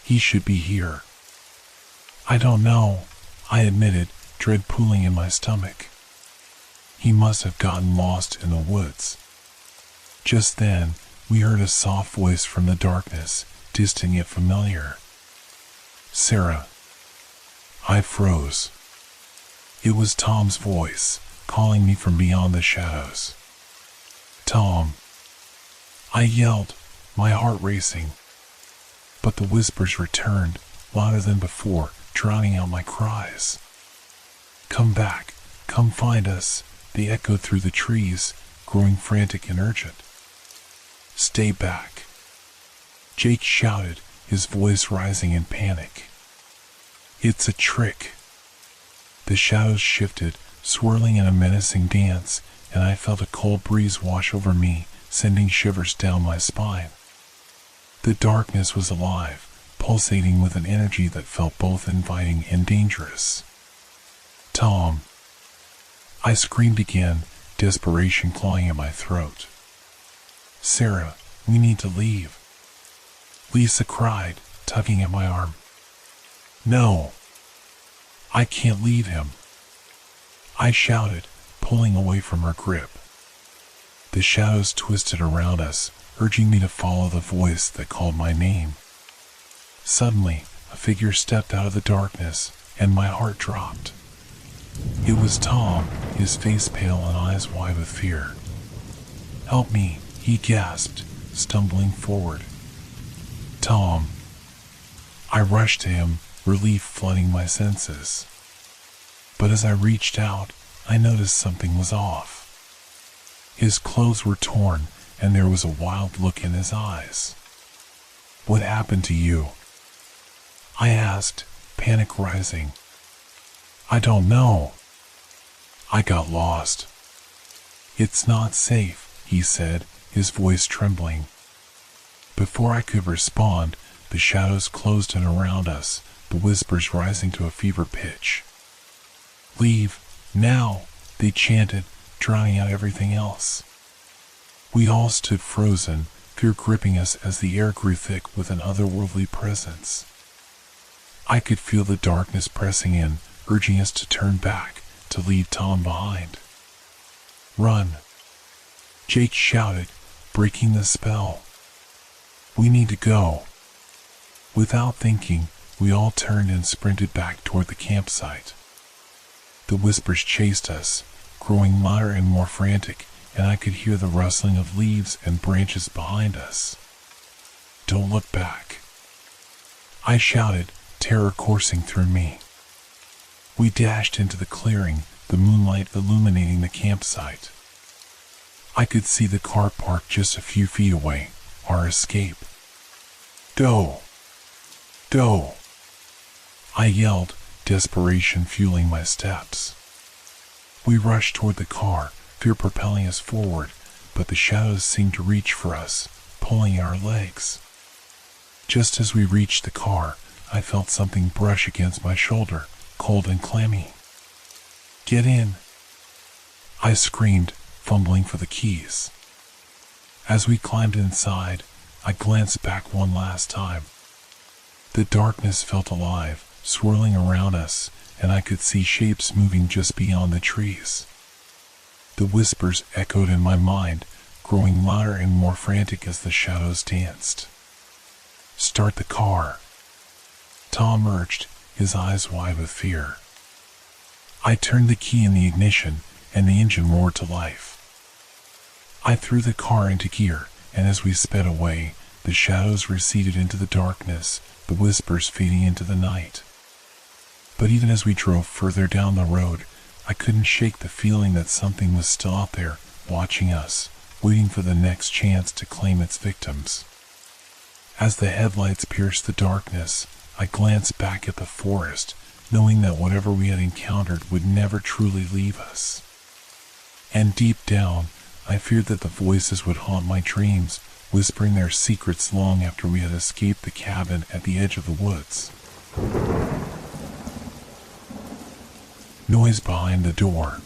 "He should be here." "I don't know," I admitted, dread pooling in my stomach. "He must have gotten lost in the woods." Just then, we heard a soft voice from the darkness, distant yet familiar. "Sarah." I froze. It was Tom's voice, calling me from beyond the shadows. "Tom." I yelled, my heart racing. But the whispers returned, louder than before, drowning out my cries. "Come back, come find us," they echoed through the trees, growing frantic and urgent. "Stay back," Jake shouted, his voice rising in panic. "It's a trick." The shadows shifted, swirling in a menacing dance, and I felt a cold breeze wash over me, sending shivers down my spine. The darkness was alive, pulsating with an energy that felt both inviting and dangerous. "Tom." I screamed again, desperation clawing at my throat. "Sarah, we need to leave," Lisa cried, tugging at my arm. "No. I can't leave him," I shouted, pulling away from her grip. The shadows twisted around us, urging me to follow the voice that called my name. Suddenly, a figure stepped out of the darkness, and my heart dropped. It was Tom, his face pale and eyes wide with fear. "Help me," he gasped, stumbling forward. "Tom." I rushed to him, relief flooding my senses. But as I reached out, I noticed something was off. His clothes were torn, and there was a wild look in his eyes. "What happened to you?" I asked, panic rising. "I don't know. I got lost." "It's not safe," he said, his voice trembling. Before I could respond, the shadows closed in around us, the whispers rising to a fever pitch. "Leave, now," they chanted, drowning out everything else. We all stood frozen, fear gripping us as the air grew thick with an otherworldly presence. I could feel the darkness pressing in, urging us to turn back, to leave Tom behind. "Run," Jake shouted, breaking the spell. "We need to go." Without thinking, we all turned and sprinted back toward the campsite. The whispers chased us, growing louder and more frantic, and I could hear the rustling of leaves and branches behind us. "Don't look back," I shouted, terror coursing through me. We dashed into the clearing, the moonlight illuminating the campsite. I could see the car parked just a few feet away, our escape. "Doe! Doe!" I yelled, desperation fueling my steps. We rushed toward the car, fear propelling us forward, but the shadows seemed to reach for us, pulling our legs. Just as we reached the car, I felt something brush against my shoulder, cold and clammy. "Get in!" I screamed, fumbling for the keys. As we climbed inside, I glanced back one last time. The darkness felt alive, swirling around us, and I could see shapes moving just beyond the trees. The whispers echoed in my mind, growing louder and more frantic as the shadows danced. "Start the car." Tom urged, his eyes wide with fear. I turned the key in the ignition, and the engine roared to life. I threw the car into gear, and as we sped away, the shadows receded into the darkness, the whispers fading into the night. But even as we drove further down the road, I couldn't shake the feeling that something was still out there, watching us, waiting for the next chance to claim its victims. As the headlights pierced the darkness, I glanced back at the forest, knowing that whatever we had encountered would never truly leave us. And deep down, I feared that the voices would haunt my dreams, whispering their secrets long after we had escaped the cabin at the edge of the woods. Noise behind the door.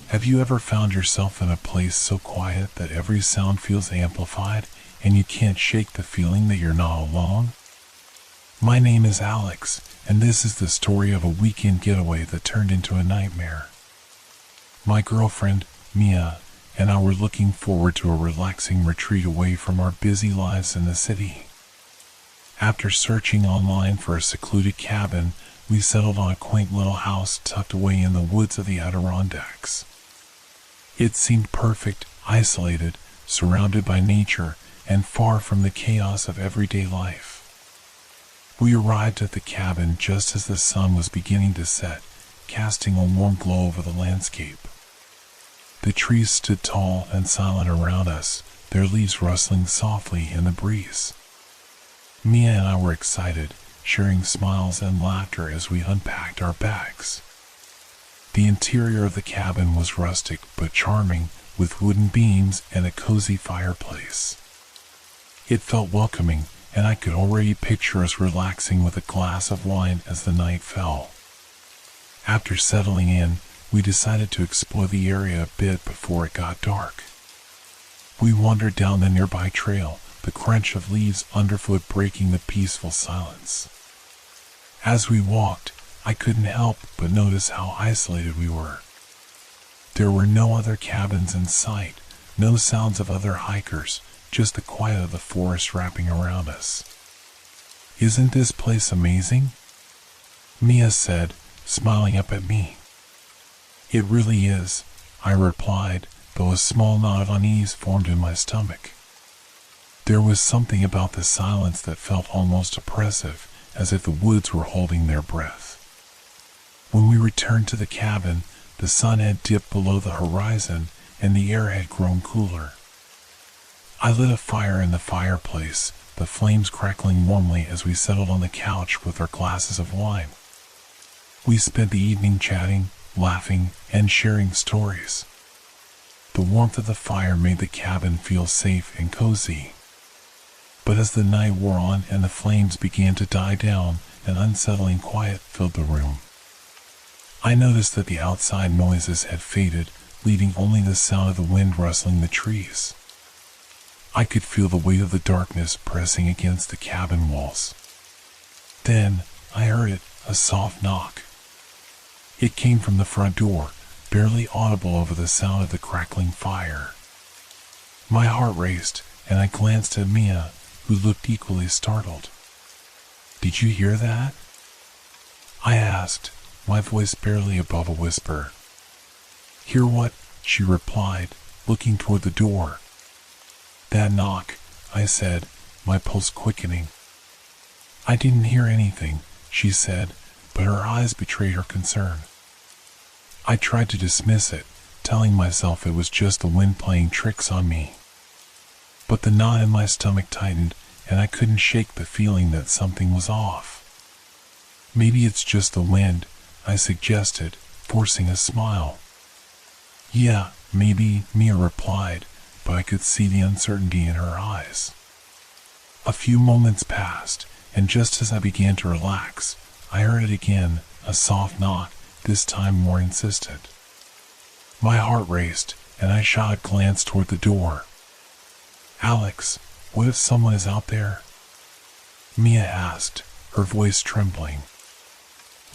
Have you ever found yourself in a place so quiet that every sound feels amplified and you can't shake the feeling that you're not alone? My name is Alex, and this is the story of a weekend getaway that turned into a nightmare. My girlfriend, Mia, and I were looking forward to a relaxing retreat away from our busy lives in the city. After searching online for a secluded cabin, we settled on a quaint little house tucked away in the woods of the Adirondacks. It seemed perfect, isolated, surrounded by nature, and far from the chaos of everyday life. We arrived at the cabin just as the sun was beginning to set, casting a warm glow over the landscape. The trees stood tall and silent around us, their leaves rustling softly in the breeze. Mia and I were excited, sharing smiles and laughter as we unpacked our bags. The interior of the cabin was rustic but charming, with wooden beams and a cozy fireplace. It felt welcoming, and I could already picture us relaxing with a glass of wine as the night fell. After settling in, we decided to explore the area a bit before it got dark. We wandered down the nearby trail, the crunch of leaves underfoot breaking the peaceful silence. As we walked, I couldn't help but notice how isolated we were. There were no other cabins in sight, no sounds of other hikers, just the quiet of the forest wrapping around us. "Isn't this place amazing?" Mia said, smiling up at me. "It really is," I replied, though a small knot of unease formed in my stomach. There was something about the silence that felt almost oppressive, as if the woods were holding their breath. When we returned to the cabin, the sun had dipped below the horizon and the air had grown cooler. I lit a fire in the fireplace, the flames crackling warmly as we settled on the couch with our glasses of wine. We spent the evening chatting, laughing, and sharing stories. The warmth of the fire made the cabin feel safe and cozy. But as the night wore on and the flames began to die down, an unsettling quiet filled the room. I noticed that the outside noises had faded, leaving only the sound of the wind rustling the trees. I could feel the weight of the darkness pressing against the cabin walls. Then I heard it, a soft knock. It came from the front door, barely audible over the sound of the crackling fire. My heart raced, and I glanced at Mia, who looked equally startled. "Did you hear that?" I asked, my voice barely above a whisper. "Hear what?" she replied, looking toward the door. "That knock," I said, my pulse quickening. "I didn't hear anything," she said, but her eyes betrayed her concern. I tried to dismiss it, telling myself it was just the wind playing tricks on me. But the knot in my stomach tightened, and I couldn't shake the feeling that something was off. Maybe it's just the wind, I suggested, forcing a smile. Yeah, maybe, Mia replied, but I could see the uncertainty in her eyes. A few moments passed, and just as I began to relax, I heard it again, a soft knock, this time more insistent. My heart raced, and I shot a glance toward the door. Alex, what if someone is out there? Mia asked, her voice trembling.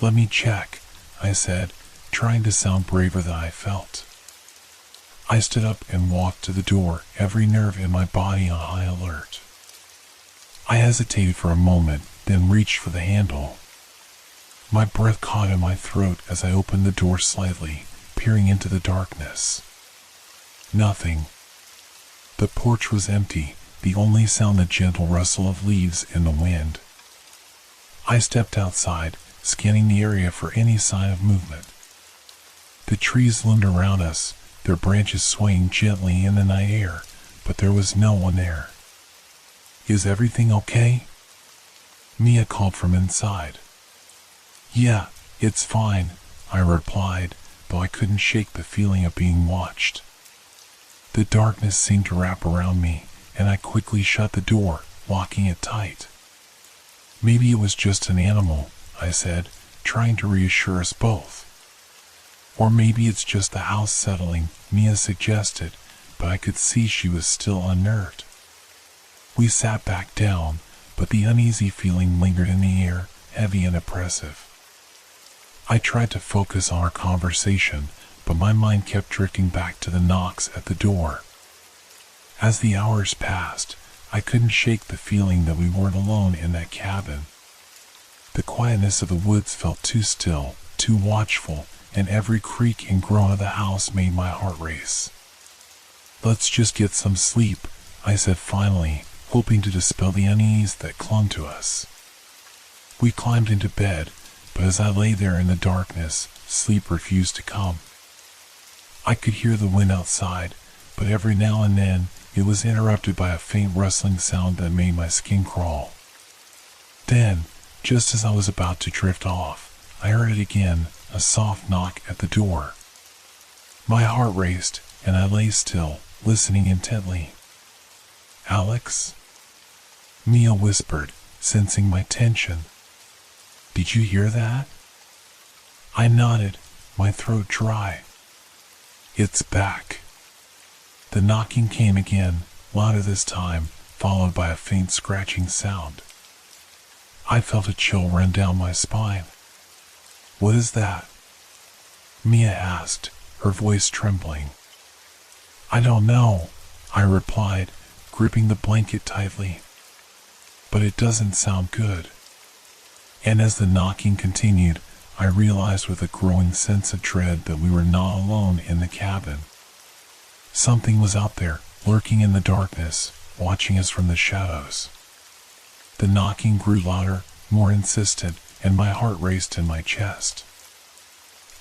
Let me check, I said, trying to sound braver than I felt. I stood up and walked to the door, every nerve in my body on high alert. I hesitated for a moment, then reached for the handle. My breath caught in my throat as I opened the door slightly, peering into the darkness. Nothing. The porch was empty, the only sound the gentle rustle of leaves in the wind. I stepped outside, scanning the area for any sign of movement. The trees loomed around us, their branches swaying gently in the night air, but there was no one there. Is everything okay? Mia called from inside. Yeah, it's fine, I replied, though I couldn't shake the feeling of being watched. The darkness seemed to wrap around me, and I quickly shut the door, locking it tight. Maybe it was just an animal, I said, trying to reassure us both. Or maybe it's just the house settling, Mia suggested, but I could see she was still unnerved. We sat back down, but the uneasy feeling lingered in the air, heavy and oppressive. I tried to focus on our conversation, but my mind kept drifting back to the knocks at the door. As the hours passed, I couldn't shake the feeling that we weren't alone in that cabin. The quietness of the woods felt too still, too watchful, and every creak and groan of the house made my heart race. Let's just get some sleep, I said finally, hoping to dispel the unease that clung to us. We climbed into bed, but as I lay there in the darkness, sleep refused to come. I could hear the wind outside, but every now and then it was interrupted by a faint rustling sound that made my skin crawl. Then, just as I was about to drift off, I heard it again, a soft knock at the door. My heart raced, and I lay still, listening intently. Alex? Mia whispered, sensing my tension. Did you hear that? I nodded, my throat dry. It's back. The knocking came again, louder this time, followed by a faint scratching sound. I felt a chill run down my spine. What is that? Mia asked, her voice trembling. I don't know, I replied, gripping the blanket tightly. But it doesn't sound good. And as the knocking continued, I realized with a growing sense of dread that we were not alone in the cabin. Something was out there, lurking in the darkness, watching us from the shadows. The knocking grew louder, more insistent, and my heart raced in my chest.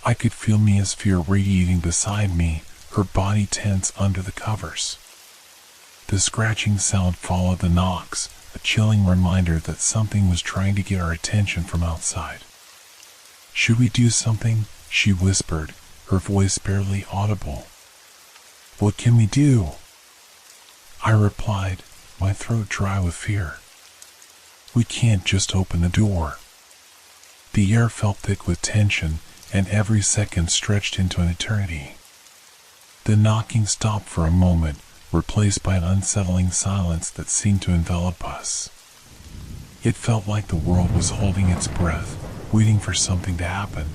I could feel Mia's fear radiating beside me, her body tense under the covers. The scratching sound followed the knocks, a chilling reminder that something was trying to get our attention from outside. Should we do something? She whispered, her voice barely audible. What can we do? I replied, my throat dry with fear. We can't just open the door. The air felt thick with tension, and every second stretched into an eternity. The knocking stopped for a moment, replaced by an unsettling silence that seemed to envelop us. It felt like the world was holding its breath, waiting for something to happen.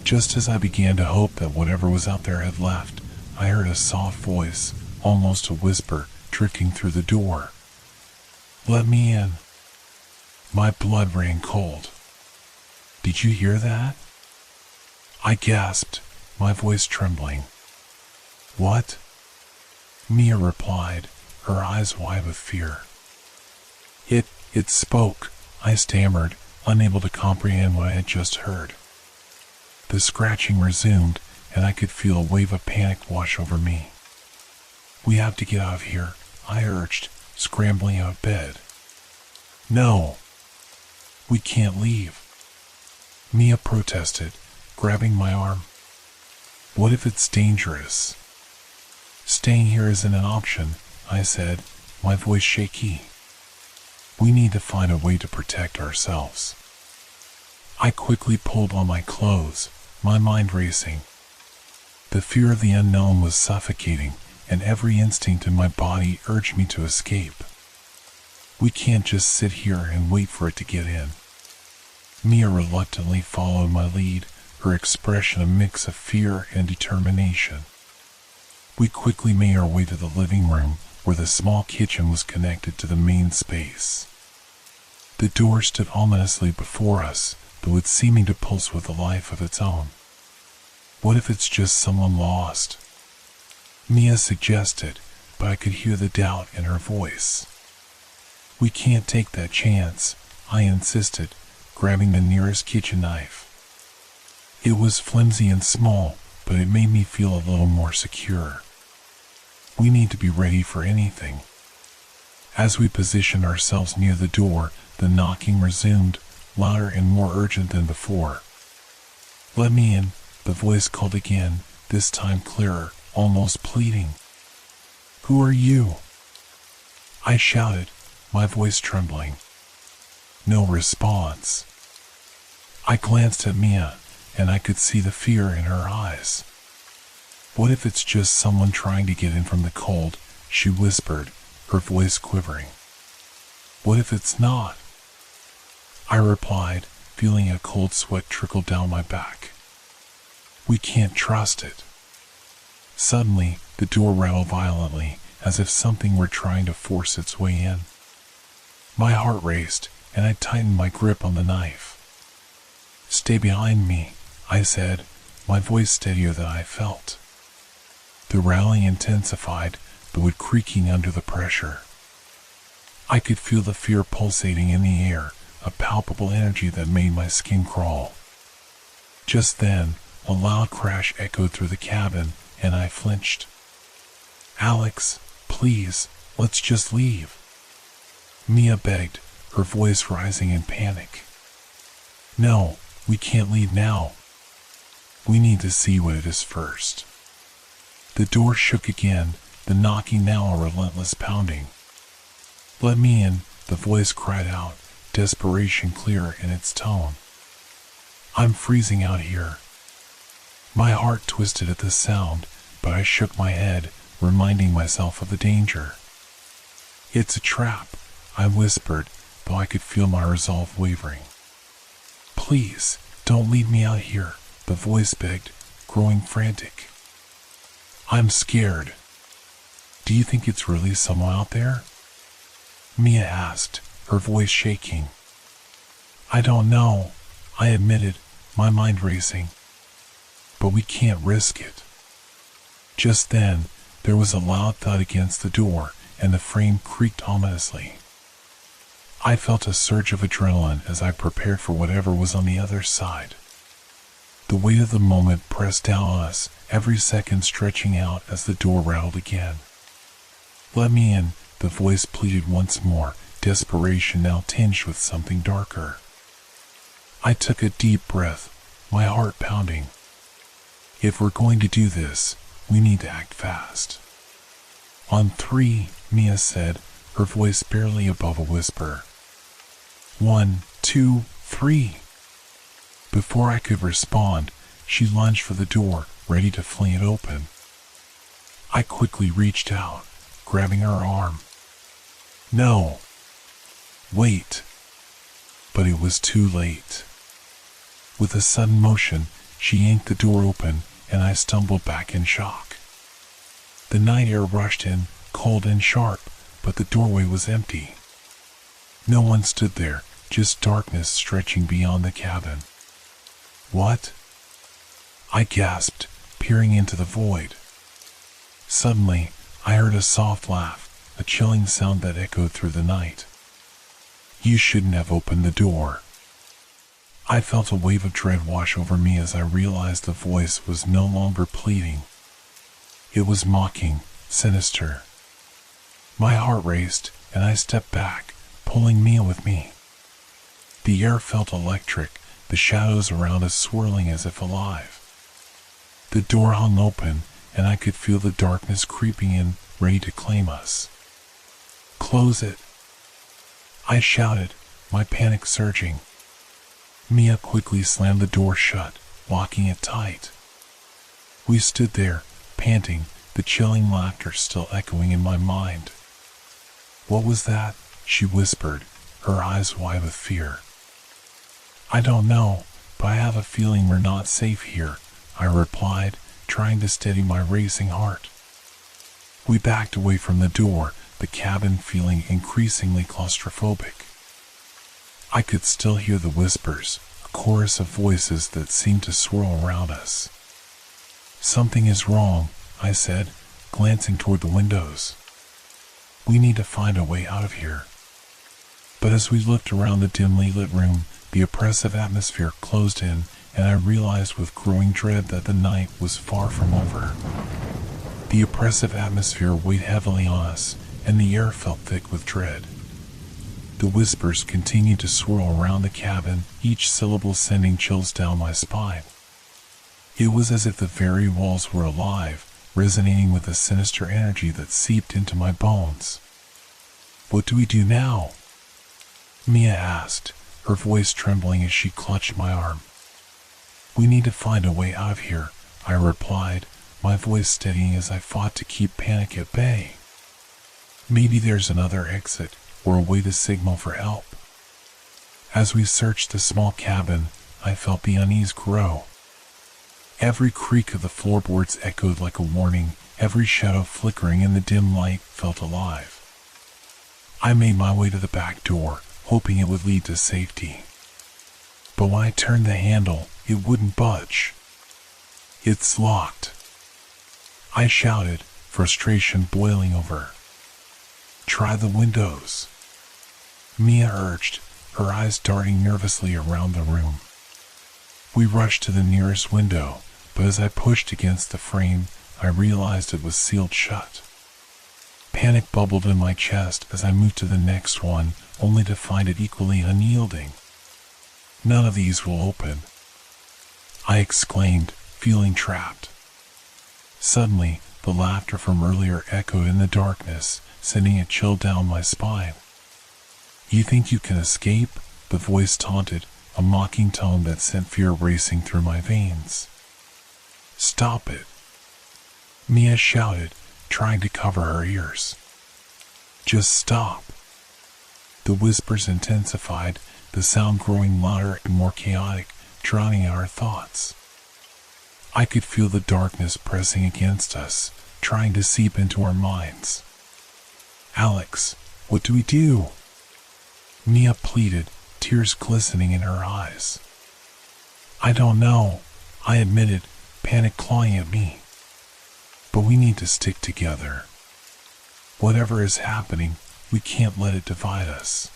Just as I began to hope that whatever was out there had left, I heard a soft voice, almost a whisper, drifting through the door. Let me in. My blood ran cold. Did you hear that? I gasped, my voice trembling. What? Mia replied, her eyes wide with fear. It spoke, I stammered, unable to comprehend what I had just heard. The scratching resumed, and I could feel a wave of panic wash over me. "We have to get out of here," I urged, scrambling out of bed. "No, we can't leave," Mia protested, grabbing my arm. "What if it's dangerous?" "Staying here isn't an option," I said, my voice shaky. "We need to find a way to protect ourselves." I quickly pulled on my clothes, my mind racing. The fear of the unknown was suffocating, and every instinct in my body urged me to escape. "We can't just sit here and wait for it to get in." Mia reluctantly followed my lead, her expression a mix of fear and determination. We quickly made our way to the living room, where the small kitchen was connected to the main space. The door stood ominously before us, though it seeming to pulse with a life of its own. "What if it's just someone lost?" Mia suggested, but I could hear the doubt in her voice. "We can't take that chance," I insisted, grabbing the nearest kitchen knife. It was flimsy and small, but it made me feel a little more secure. "We need to be ready for anything." As we positioned ourselves near the door, the knocking resumed, louder and more urgent than before. "Let me in," the voice called again, this time clearer, almost pleading. "Who are you?" I shouted, my voice trembling. No response. I glanced at Mia, and I could see the fear in her eyes. "What if it's just someone trying to get in from the cold?" she whispered, her voice quivering. "What if it's not?" I replied, feeling a cold sweat trickle down my back. "We can't trust it." Suddenly, the door rattled violently, as if something were trying to force its way in. My heart raced, and I tightened my grip on the knife. "Stay behind me," I said, my voice steadier than I felt. The rattling intensified, the wood creaking under the pressure. I could feel the fear pulsating in the air, a palpable energy that made my skin crawl. Just then, a loud crash echoed through the cabin, and I flinched. "Alex, please, let's just leave," Mia begged, her voice rising in panic. "No, we can't leave now. We need to see what it is first." The door shook again, the knocking now a relentless pounding. "Let me in," the voice cried out, desperation clear in its tone. "I'm freezing out here." My heart twisted at the sound, but I shook my head, reminding myself of the danger. "It's a trap," I whispered, though I could feel my resolve wavering. "Please, don't leave me out here," the voice begged, growing frantic. "I'm scared." "Do you think it's really someone out there?" Mia asked, her voice shaking. "I don't know," I admitted, my mind racing. "But we can't risk it." Just then, there was a loud thud against the door, and the frame creaked ominously. I felt a surge of adrenaline as I prepared for whatever was on the other side. The weight of the moment pressed down on us, every second stretching out as the door rattled again. "Let me in," the voice pleaded once more, desperation now tinged with something darker. I took a deep breath, my heart pounding. "If we're going to do this, we need to act fast." "On 3, Mia said, her voice barely above a whisper. 1, 2, 3. Before I could respond, she lunged for the door, ready to fling it open. I quickly reached out, grabbing her arm. "No! Wait!" But it was too late. With a sudden motion, she yanked the door open, and I stumbled back in shock. The night air rushed in, cold and sharp, but the doorway was empty. No one stood there, just darkness stretching beyond the cabin. "What?" I gasped, peering into the void. Suddenly, I heard a soft laugh, a chilling sound that echoed through the night. "You shouldn't have opened the door." I felt a wave of dread wash over me as I realized the voice was no longer pleading. It was mocking, sinister. My heart raced, and I stepped back, pulling Mia with me. The air felt electric, the shadows around us swirling as if alive. The door hung open, and I could feel the darkness creeping in, ready to claim us. "Close it!" I shouted, my panic surging. Mia quickly slammed the door shut, locking it tight. We stood there, panting, the chilling laughter still echoing in my mind. "What was that?" she whispered, her eyes wide with fear. "I don't know, but I have a feeling we're not safe here," I replied, trying to steady my racing heart. We backed away from the door, the cabin feeling increasingly claustrophobic. I could still hear the whispers, a chorus of voices that seemed to swirl around us. "Something is wrong," I said, glancing toward the windows. "We need to find a way out of here." But as we looked around the dimly lit room, the oppressive atmosphere closed in, and I realized with growing dread that the night was far from over. The oppressive atmosphere weighed heavily on us, and the air felt thick with dread. The whispers continued to swirl around the cabin, each syllable sending chills down my spine. It was as if the very walls were alive, resonating with a sinister energy that seeped into my bones. "What do we do now?" Mia asked, her voice trembling as she clutched my arm. "We need to find a way out of here," I replied, my voice steadying as I fought to keep panic at bay. "Maybe there's another exit, or a way to signal for help." As we searched the small cabin, I felt the unease grow. Every creak of the floorboards echoed like a warning, every shadow flickering in the dim light felt alive. I made my way to the back door, hoping it would lead to safety. But when I turned the handle, it wouldn't budge. "It's locked," I shouted, frustration boiling over. "Try the windows," Mia urged, her eyes darting nervously around the room. We rushed to the nearest window, but as I pushed against the frame, I realized it was sealed shut. Panic bubbled in my chest as I moved to the next one, only to find it equally unyielding. "None of these will open," I exclaimed, feeling trapped. Suddenly, the laughter from earlier echoed in the darkness, sending a chill down my spine. "You think you can escape?" the voice taunted, a mocking tone that sent fear racing through my veins. "Stop it," Mia shouted, trying to cover her ears. "Just stop." The whispers intensified, the sound growing louder and more chaotic, drowning out our thoughts. I could feel the darkness pressing against us, trying to seep into our minds. "Alex, what do we do?" Mia pleaded, tears glistening in her eyes. "I don't know," I admitted, panic clawing at me. "But we need to stick together. Whatever is happening, we can't let it divide us."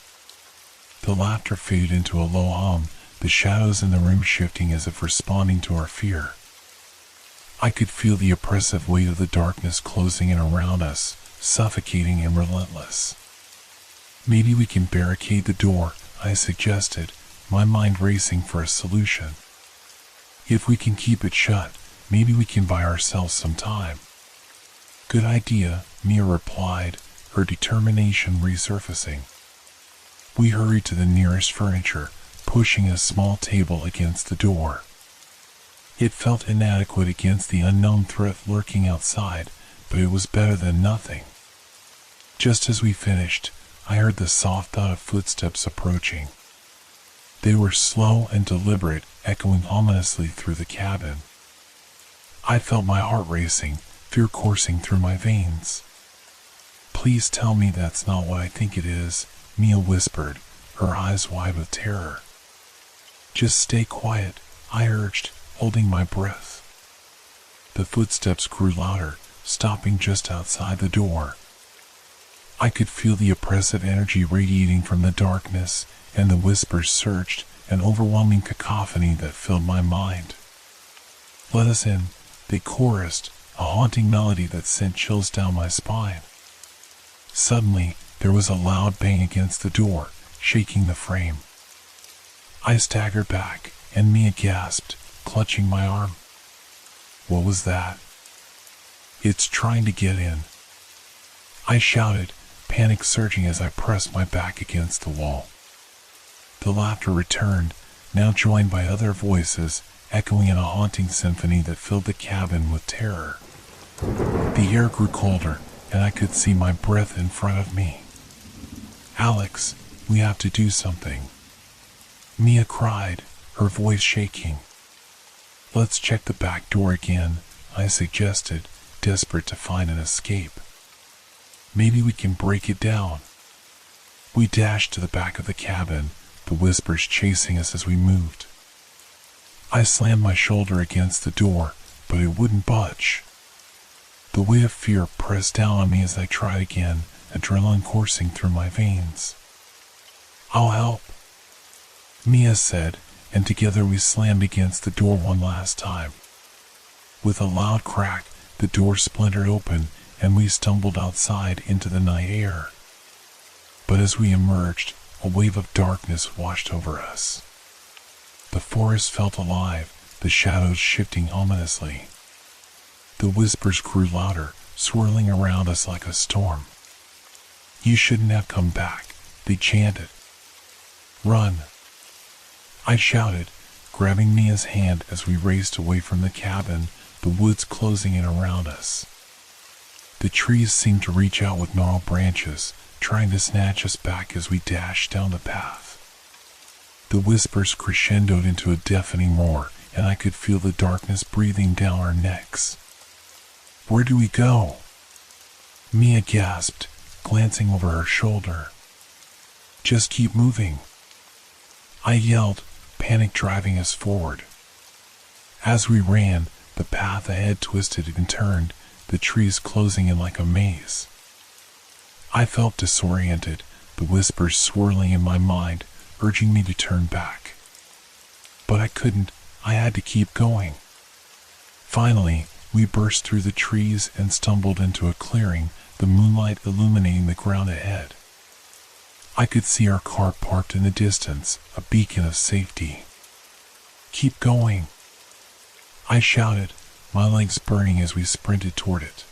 The laughter faded into a low hum, the shadows in the room shifting as if responding to our fear. I could feel the oppressive weight of the darkness closing in around us, suffocating and relentless. "Maybe we can barricade the door," I suggested, my mind racing for a solution. "If we can keep it shut, maybe we can buy ourselves some time." "Good idea," Mia replied, her determination resurfacing. We hurried to the nearest furniture, pushing a small table against the door. It felt inadequate against the unknown threat lurking outside, but it was better than nothing. Just as we finished, I heard the soft thud of footsteps approaching. They were slow and deliberate, echoing ominously through the cabin. I felt my heart racing, fear coursing through my veins. "Please tell me that's not what I think it is," Mia whispered, her eyes wide with terror. "Just stay quiet," I urged, holding my breath. The footsteps grew louder, stopping just outside the door. I could feel the oppressive energy radiating from the darkness, and the whispers surged, an overwhelming cacophony that filled my mind. "Let us in," they chorused, a haunting melody that sent chills down my spine. Suddenly, there was a loud bang against the door, shaking the frame. I staggered back, and Mia gasped, clutching my arm. "What was that?" "It's trying to get in," I shouted, panic surging as I pressed my back against the wall. The laughter returned, now joined by other voices, echoing in a haunting symphony that filled the cabin with terror. The air grew colder, and I could see my breath in front of me. "Alex, we have to do something," Mia cried, her voice shaking. "Let's check the back door again," I suggested, desperate to find an escape. "Maybe we can break it down." We dashed to the back of the cabin, the whispers chasing us as we moved. I slammed my shoulder against the door, but it wouldn't budge. The weight of fear pressed down on me as I tried again, adrenaline coursing through my veins. "I'll help," Mia said, and together we slammed against the door one last time. With a loud crack, the door splintered open, and we stumbled outside into the night air. But as we emerged, a wave of darkness washed over us. The forest felt alive, the shadows shifting ominously. The whispers grew louder, swirling around us like a storm. "You shouldn't have come back," they chanted. "Run," I shouted, grabbing Mia's hand as we raced away from the cabin, the woods closing in around us. The trees seemed to reach out with gnarled branches, trying to snatch us back as we dashed down the path. The whispers crescendoed into a deafening roar, and I could feel the darkness breathing down our necks. "Where do we go?" Mia gasped, glancing over her shoulder. "Just keep moving," I yelled, panic driving us forward. As we ran, the path ahead twisted and turned, the trees closing in like a maze. I felt disoriented, the whispers swirling in my mind, urging me to turn back. But I couldn't, I had to keep going. Finally, we burst through the trees and stumbled into a clearing, the moonlight illuminating the ground ahead. I could see our car parked in the distance, a beacon of safety. "Keep going," I shouted, my legs burning as we sprinted toward it.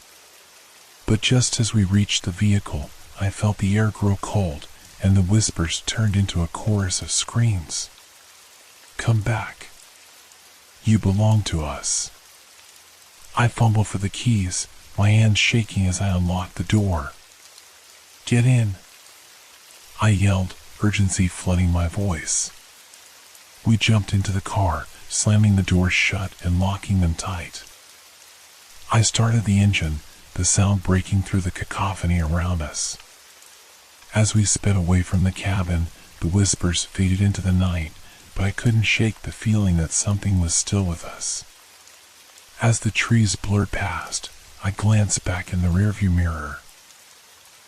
But just as we reached the vehicle, I felt the air grow cold, and the whispers turned into a chorus of screams. "Come back. You belong to us." I fumbled for the keys, my hands shaking as I unlocked the door. "Get in," I yelled, urgency flooding my voice. We jumped into the car, slamming the doors shut and locking them tight. I started the engine, the sound breaking through the cacophony around us. As we sped away from the cabin, the whispers faded into the night, but I couldn't shake the feeling that something was still with us. As the trees blurred past, I glanced back in the rearview mirror.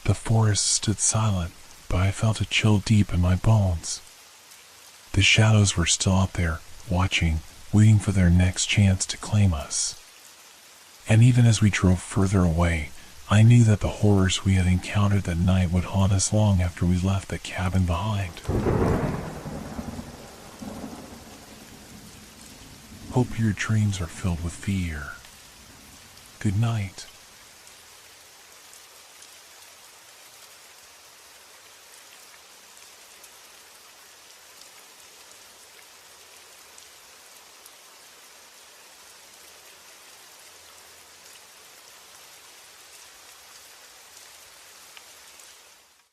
The forest stood silent, but I felt a chill deep in my bones. The shadows were still out there, watching, waiting for their next chance to claim us. And even as we drove further away, I knew that the horrors we had encountered that night would haunt us long after we left the cabin behind. Hope your dreams are filled with fear. Good night.